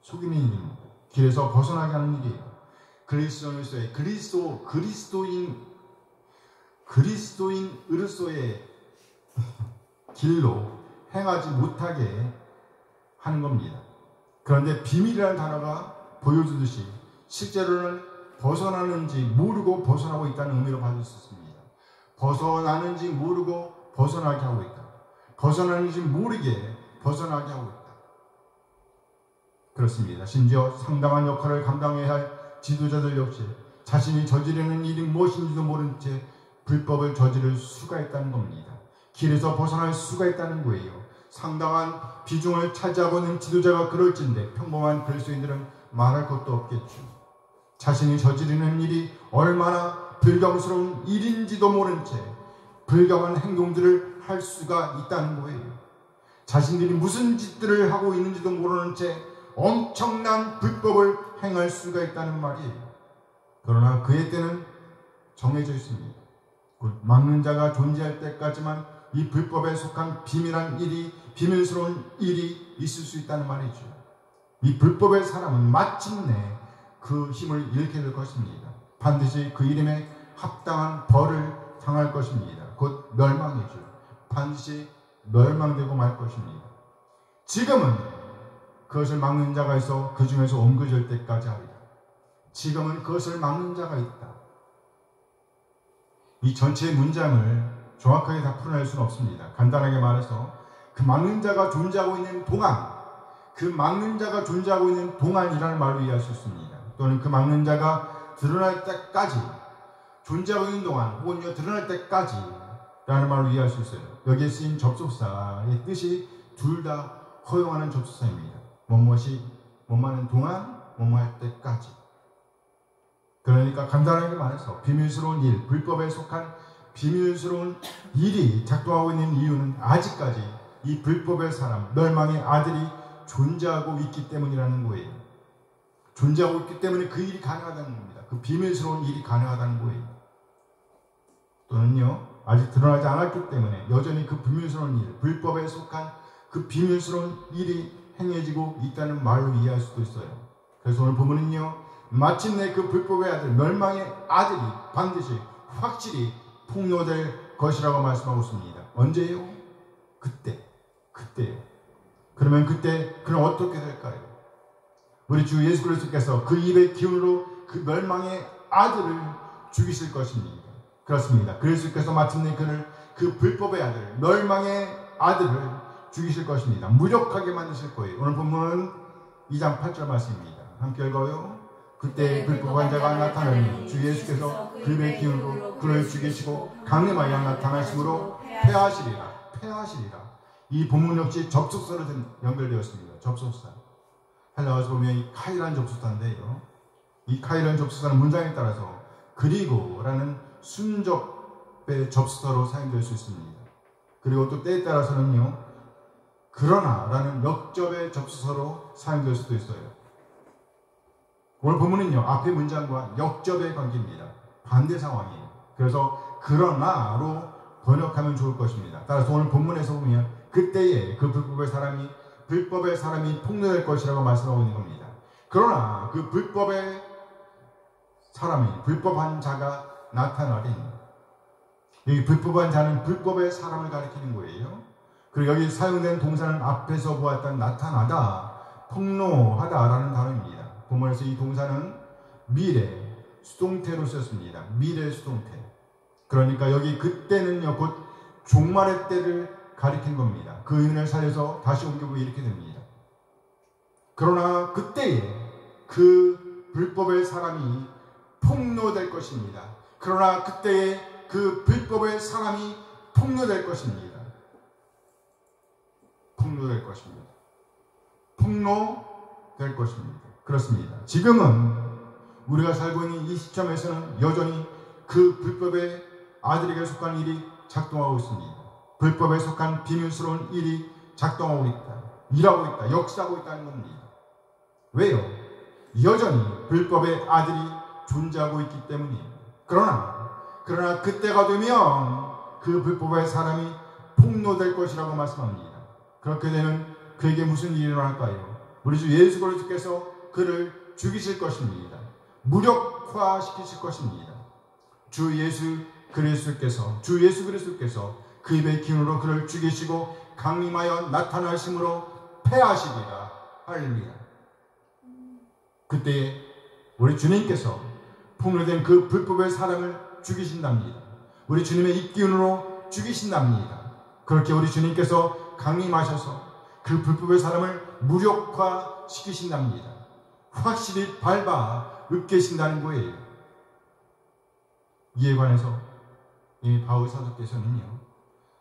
속이는 일입니다. 길에서 벗어나게 하는 일이에요. 그리스도인으로서의 그리스도인으로서의 길로 행하지 못하게 하는 겁니다. 그런데 비밀이라는 단어가 보여주듯이 실제로는 벗어나는지 모르고 벗어나고 있다는 의미로 받을 수 있습니다. 벗어나는지 모르고 벗어나게 하고 있다. 벗어나는지 모르게 벗어나게 하고 있다. 그렇습니다. 심지어 상당한 역할을 감당해야 할 지도자들 역시 자신이 저지르는 일이 무엇인지도 모른 채 불법을 저지를 수가 있다는 겁니다. 길에서 벗어날 수가 있다는 거예요. 상당한 비중을 차지하고 있는 지도자가 그럴진데 평범한 그리스도인들은 말할 것도 없겠죠. 자신이 저지르는 일이 얼마나 불경스러운 일인지도 모른 채 불경한 행동들을 할 수가 있다는 거예요. 자신들이 무슨 짓들을 하고 있는지도 모르는 채 엄청난 불법을 행할 수가 있다는 말이에요. 그러나 그의 때는 정해져 있습니다. 곧 막는 자가 존재할 때까지만 이 불법에 속한 비밀스러운 일이 있을 수 있다는 말이죠. 이 불법의 사람은 마침내 그 힘을 잃게 될 것입니다. 반드시 그 이름에 합당한 벌을 당할 것입니다. 곧 멸망이죠. 반드시 멸망되고 말 것입니다. 지금은 그것을 막는 자가 있어 그 중에서 옮겨질 때까지 하리라. 지금은 그것을 막는 자가 있다. 이 전체 문장을 정확하게 다 풀어낼 수는 없습니다. 간단하게 말해서 그 막는 자가 존재하고 있는 동안, 그 막는 자가 존재하고 있는 동안이라는 말로 이해할 수 있습니다. 또는 그 막는 자가 드러날 때까지, 존재하고 있는 동안 혹은 드러날 때까지 라는 말로 이해할 수 있어요. 여기에 쓰인 접속사의 뜻이 둘 다 허용하는 접속사입니다. 뭐뭐하는 동안, 뭐뭐할 때까지. 그러니까 간단하게 말해서 비밀스러운 일, 불법에 속한 비밀스러운 일이 작동하고 있는 이유는 아직까지 이 불법의 사람, 멸망의 아들이 존재하고 있기 때문이라는 거예요. 존재하고 있기 때문에 그 일이 가능하다는 겁니다. 그 비밀스러운 일이 가능하다는 거예요. 또는요, 아직 드러나지 않았기 때문에 여전히 그 비밀스러운 일, 불법에 속한 그 비밀스러운 일이 행해지고 있다는 말로 이해할 수도 있어요. 그래서 오늘 본문은요, 마침내 그 불법의 아들, 멸망의 아들이 반드시 확실히 폭로될 것이라고 말씀하고 있습니다. 언제요? 그때요. 그러면 그럼 어떻게 될까요? 우리 주 예수 그리스도께서 그 입의 기운으로 그 멸망의 아들을 죽이실 것입니다. 그렇습니다. 그리스도께서 마침내 그 불법의 아들, 멸망의 아들을 죽이실 것입니다. 무력하게 만드실 거예요. 오늘 본문은 2장 8절 말씀입니다. 함께 읽어요. 그때 불법한 자가 나타나니 주 예수께서 그 입의 기운으로 그를 죽이시고 강림하여 나타나심으로 패하시리라. 이 본문 역시 접속사로 연결되었습니다. 접속사. 헬라어에서 보면 이 카이라는 접속사인데요. 이 카이라는 접속사는 문장에 따라서 그리고라는 순접의 접속사로 사용될 수 있습니다. 그리고 또 때에 따라서는요, 그러나라는 역접의 접속사로 사용될 수도 있어요. 오늘 본문은요, 앞의 문장과 역접의 관계입니다. 반대 상황이에요. 그래서 그러나로 번역하면 좋을 것입니다. 따라서 오늘 본문에서 보면 그때에 그 불법의 사람이 폭로될 것이라고 말씀하고 있는 겁니다. 그러나 그 불법한 자가 나타나린, 여기 불법한 자는 불법의 사람을 가리키는 거예요. 그리고 여기 사용된 동사는 앞에서 보았던 나타나다, 폭로하다라는 단어입니다. 본문에서 이 동사는 미래 수동태로 쓰였습니다. 미래 수동태. 그러니까 여기 그때는요, 곧 종말의 때를 가리킨 겁니다. 그 의미를 살려서 다시 옮겨보면 이렇게 됩니다. 그러나 그때에 그 불법의 사람이 폭로될 것입니다. 그러나 그때에 그 불법의 사람이 폭로될 것입니다. 폭로될 것입니다. 폭로될 것입니다. 그렇습니다. 지금은 우리가 살고 있는 이 시점에서는 여전히 그 불법의 아들에게 속한 일이 작동하고 있습니다. 불법에 속한 비밀스러운 일이 작동하고 있다. 일하고 있다. 역사하고 있다는 겁니다. 왜요? 여전히 불법의 아들이 존재하고 있기 때문입니다. 그러나 그때가 되면 그 불법의 사람이 폭로될 것이라고 말씀합니다. 그렇게 되면 그에게 무슨 일이 일어날까요? 우리 주 예수 그리스도께서 그를 죽이실 것입니다. 무력화시키실 것입니다. 주 예수 그리스도께서 그 입의 기운으로 그를 죽이시고 강림하여 나타나심으로 패하시리라. 할렐루야. 그때에 우리 주님께서 폭로된 그 불법의 사람을 죽이신답니다. 우리 주님의 입기운으로 죽이신답니다. 그렇게 우리 주님께서 강림하셔서 그 불법의 사람을 무력화시키신답니다. 확실히 밟아 으깨신다는 거예요. 이에 관해서 이 바울 사도께서는요,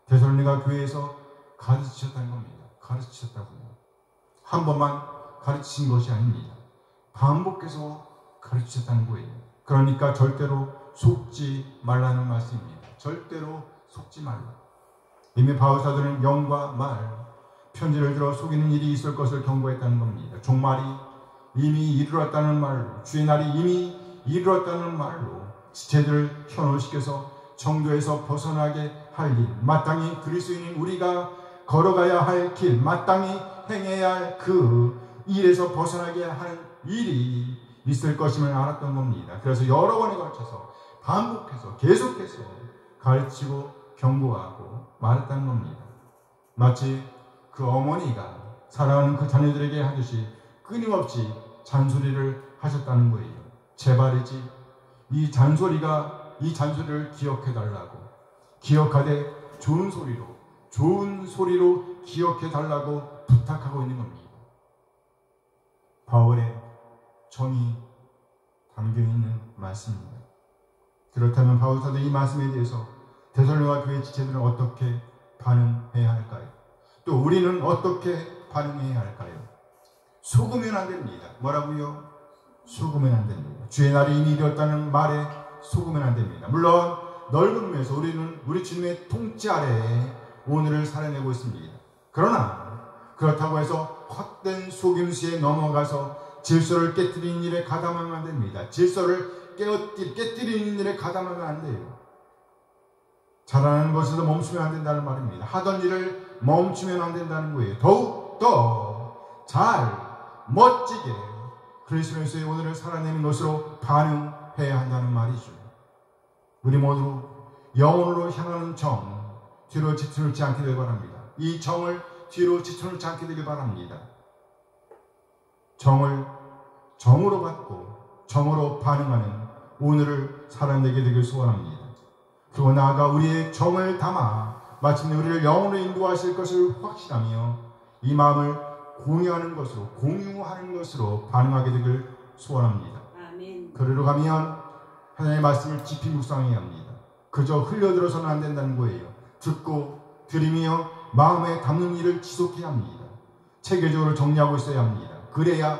데살로니가 교회에서 가르치셨다는 겁니다. 가르치셨다고요. 한 번만 가르치신 것이 아닙니다. 반복해서 가르치셨다는 거예요. 그러니까 절대로 속지 말라는 말씀입니다. 절대로 속지 말라. 이미 바울 사도는 영과 말, 편지를 들어 속이는 일이 있을 것을 경고했다는 겁니다. 종말이 이미 이르렀다는 말로, 주의 날이 이미 이르렀다는 말로 지체들을 현혹시켜서 정도에서 벗어나게 할 일, 마땅히 그리스도인인 우리가 걸어가야 할 길, 마땅히 행해야 할 그 일에서 벗어나게 할 일이 있을 것임을 알았던 겁니다. 그래서 여러 번에 걸쳐서 반복해서 계속해서 가르치고 경고하고 말했다는 겁니다. 마치 그 어머니가 사랑하는 그 자녀들에게 하듯이 끊임없이 잔소리를 하셨다는 거예요. 제발이지 이 잔소리를 기억해달라고, 기억하되 좋은 소리로 기억해달라고 부탁하고 있는 겁니다. 바울의 정이 담겨있는 말씀입니다. 그렇다면 바울 사도 이 말씀에 대해서 데살로니가 교회 지체들은 어떻게 반응해야 할까요? 또 우리는 어떻게 반응해야 할까요? 속으면 안 됩니다. 뭐라고요? 속으면 안 됩니다. 주의 날이 이미 이르렀다는 말에 속으면 안 됩니다. 물론 넓은 의미에서 우리는 우리 주님의 통치 아래에 오늘을 살아내고 있습니다. 그러나 그렇다고 해서 헛된 속임수에 넘어가서 질서를 깨뜨리는 일에 가담하면 안 됩니다. 질서를 깨뜨리는 일에 가담하면 안 돼요. 잘하는 것에서 멈추면 안 된다는 말입니다. 하던 일을 멈추면 안 된다는 거예요. 더욱 더 잘, 멋지게 그리스도의 오늘을 살아내는 것으로 반응해야 한다는 말이죠. 우리 모두 영혼으로 향하는 정, 뒤로 뒤틀지 않게 되길 바랍니다. 이 정을 뒤로 뒤틀지 않게 되길 바랍니다. 정을 정으로 받고 정으로 반응하는 오늘을 살아내게 되길 소원합니다. 그리고 나아가 우리의 정을 담아 마침내 우리를 영으로 인도하실 것을 확신하며 이 마음을 공유하는 것으로 반응하게 되길 소원합니다. 아멘. 그리로 가면 하나님의 말씀을 깊이 묵상해야 합니다. 그저 흘려들어서는 안 된다는 거예요. 듣고 들으며 마음에 담는 일을 지속해야 합니다. 체계적으로 정리하고 있어야 합니다. 그래야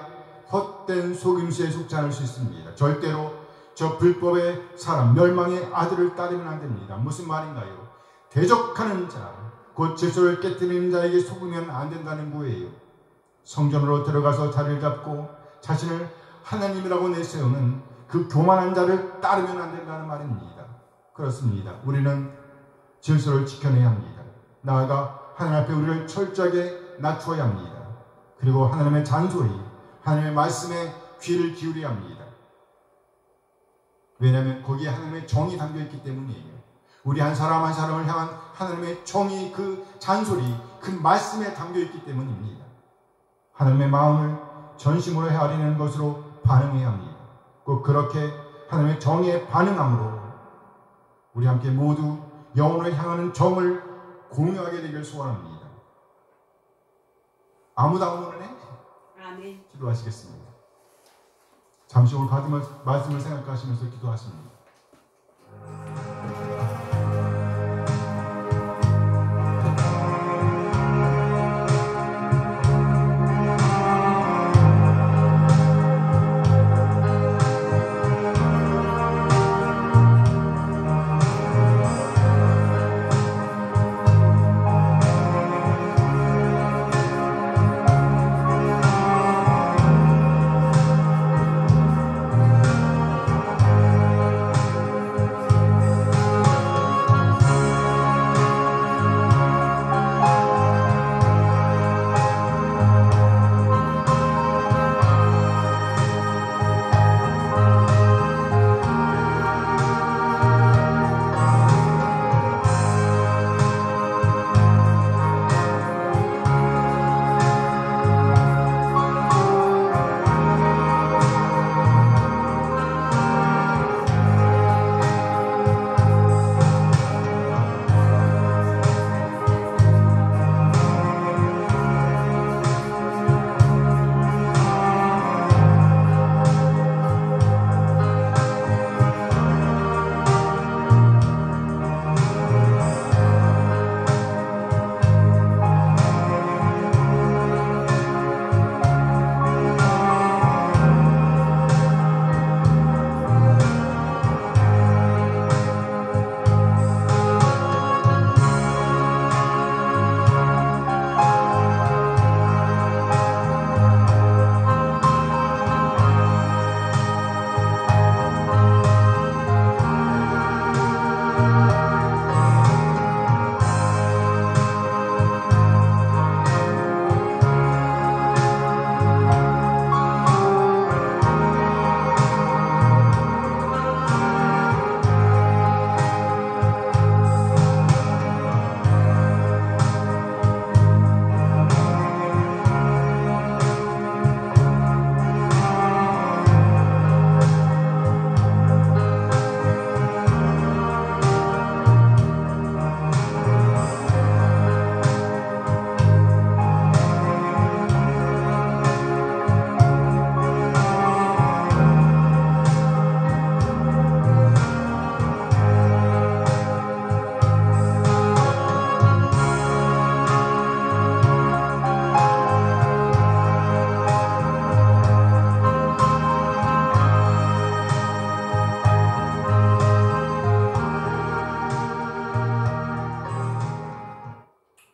헛된 속임수에 속지 않을 수 있습니다. 절대로 저 불법의 사람, 멸망의 아들을 따르면 안 됩니다. 무슨 말인가요? 대적하는 자, 곧 질서를 깨뜨리는 자에게 속으면 안 된다는 거예요. 성전으로 들어가서 자리를 잡고 자신을 하나님이라고 내세우는 그 교만한 자를 따르면 안 된다는 말입니다. 그렇습니다. 우리는 질서를 지켜내야 합니다. 나아가 하나님 앞에 우리를 철저하게 낮추어야 합니다. 그리고 하나님의 잔소리, 하나님의 말씀에 귀를 기울여야 합니다. 왜냐하면 거기에 하나님의 정이 담겨있기 때문이에요. 우리 한 사람 한 사람을 향한 하나님의 정이 그 잔소리, 그 말씀에 담겨있기 때문입니다. 하나님의 마음을 전심으로 헤아리는 것으로 반응해야 합니다. 꼭 그렇게 하나님의 정에 반응함으로 우리 함께 모두 영혼을 향하는 정을 공유하게 되길 소원합니다. 아무도 안 오는 애? 아멘. 기도하시겠습니다. 잠시 오늘 받은 말씀을 생각하시면서 기도하십니다.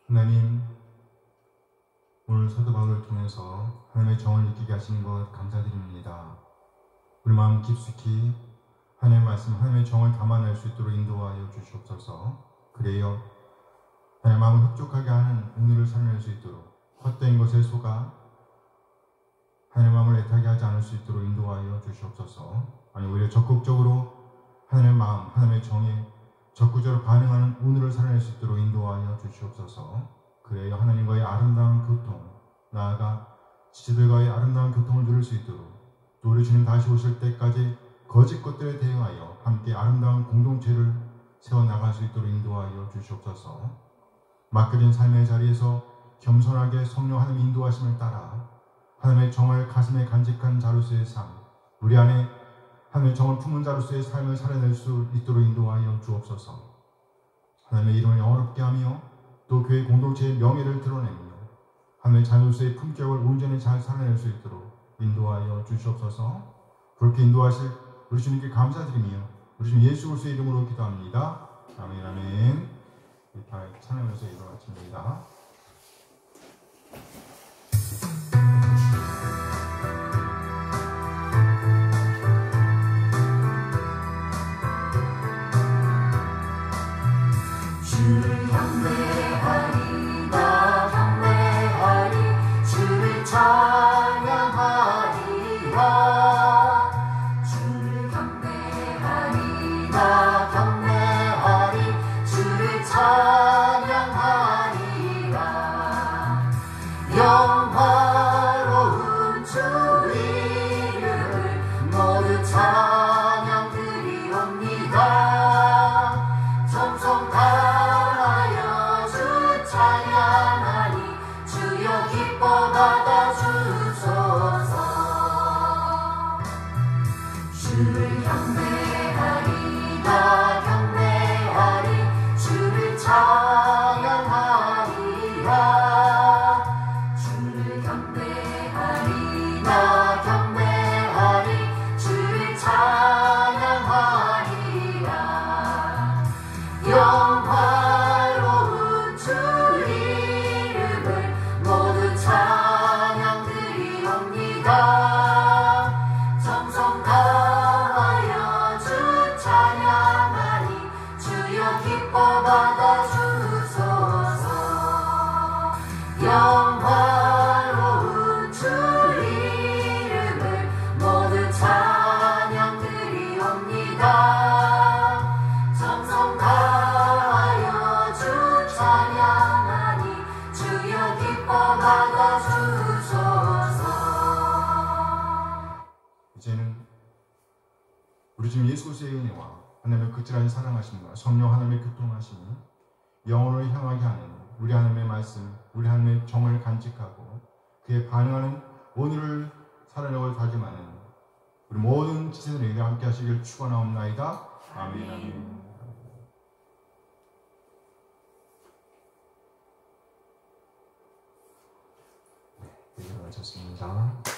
하나님, 오늘 사도 바울을 통해서 하나님의 정을 느끼게 하시는 것 감사드립니다. 우리 마음 깊숙이 하나님의 말씀, 하나님의 정을 담아낼 수 있도록 인도하여 주시옵소서. 그래요, 하나님의 마음을 흡족하게 하는 오늘을 살아낼 수 있도록, 헛된 것에 속아 하나님의 마음을 애타게 하지 않을 수 있도록 인도하여 주시옵소서. 아니, 오히려 적극적으로 하나님의 마음, 하나님의 정에 적극적으로 반응하는 오늘을 살아낼 수 있도록 인도하여 주시옵소서. 그래야 하나님과의 아름다운 교통, 나아가 지체들과의 아름다운 교통을 누릴 수 있도록, 또 우리 주님 다시 오실 때까지 거짓 것들에 대응하여 함께 아름다운 공동체를 세워나갈 수 있도록 인도하여 주시옵소서. 맡겨진 삶의 자리에서 겸손하게 성령 하나님 인도하심을 따라 하나님의 정을 가슴에 간직한 자로서의 삶, 우리 안에 하나님의 정을 품은 자로서의 삶을 살아낼 수 있도록 인도하여 주옵소서. 하나님의 이름을 영화롭게 하며 또 교회 공동체의 명예를 드러내며 하나님의 자녀로서의 품격을 온전히 잘 살아낼 수 있도록 인도하여 주시옵소서. 그렇게 인도하실 우리 주님께 감사드리며 우리 주님 예수 그리스도의 이름으로 기도합니다. 아멘, 아멘. 다 찬양하면서 일어나십니다. 주를 경배하리라 경배하리 주를 찬양하리라 주를 경배하리라 경배하리 주를 찬양하리라 우리 주님 예수 그리스도의 은혜와 하나님의 극진한 사랑하심과 성령 하나님의 교통하심이 영혼을 향하게 하는 우리 하나님의 말씀, 우리 하나님의 정을 간직하고 그에 반응하는 오늘을 살아내고 다짐하는 우리 모든 지체들에게 함께 하시길 축원하옵나이다. 아멘. 아멘. 네, 마쳤습니다.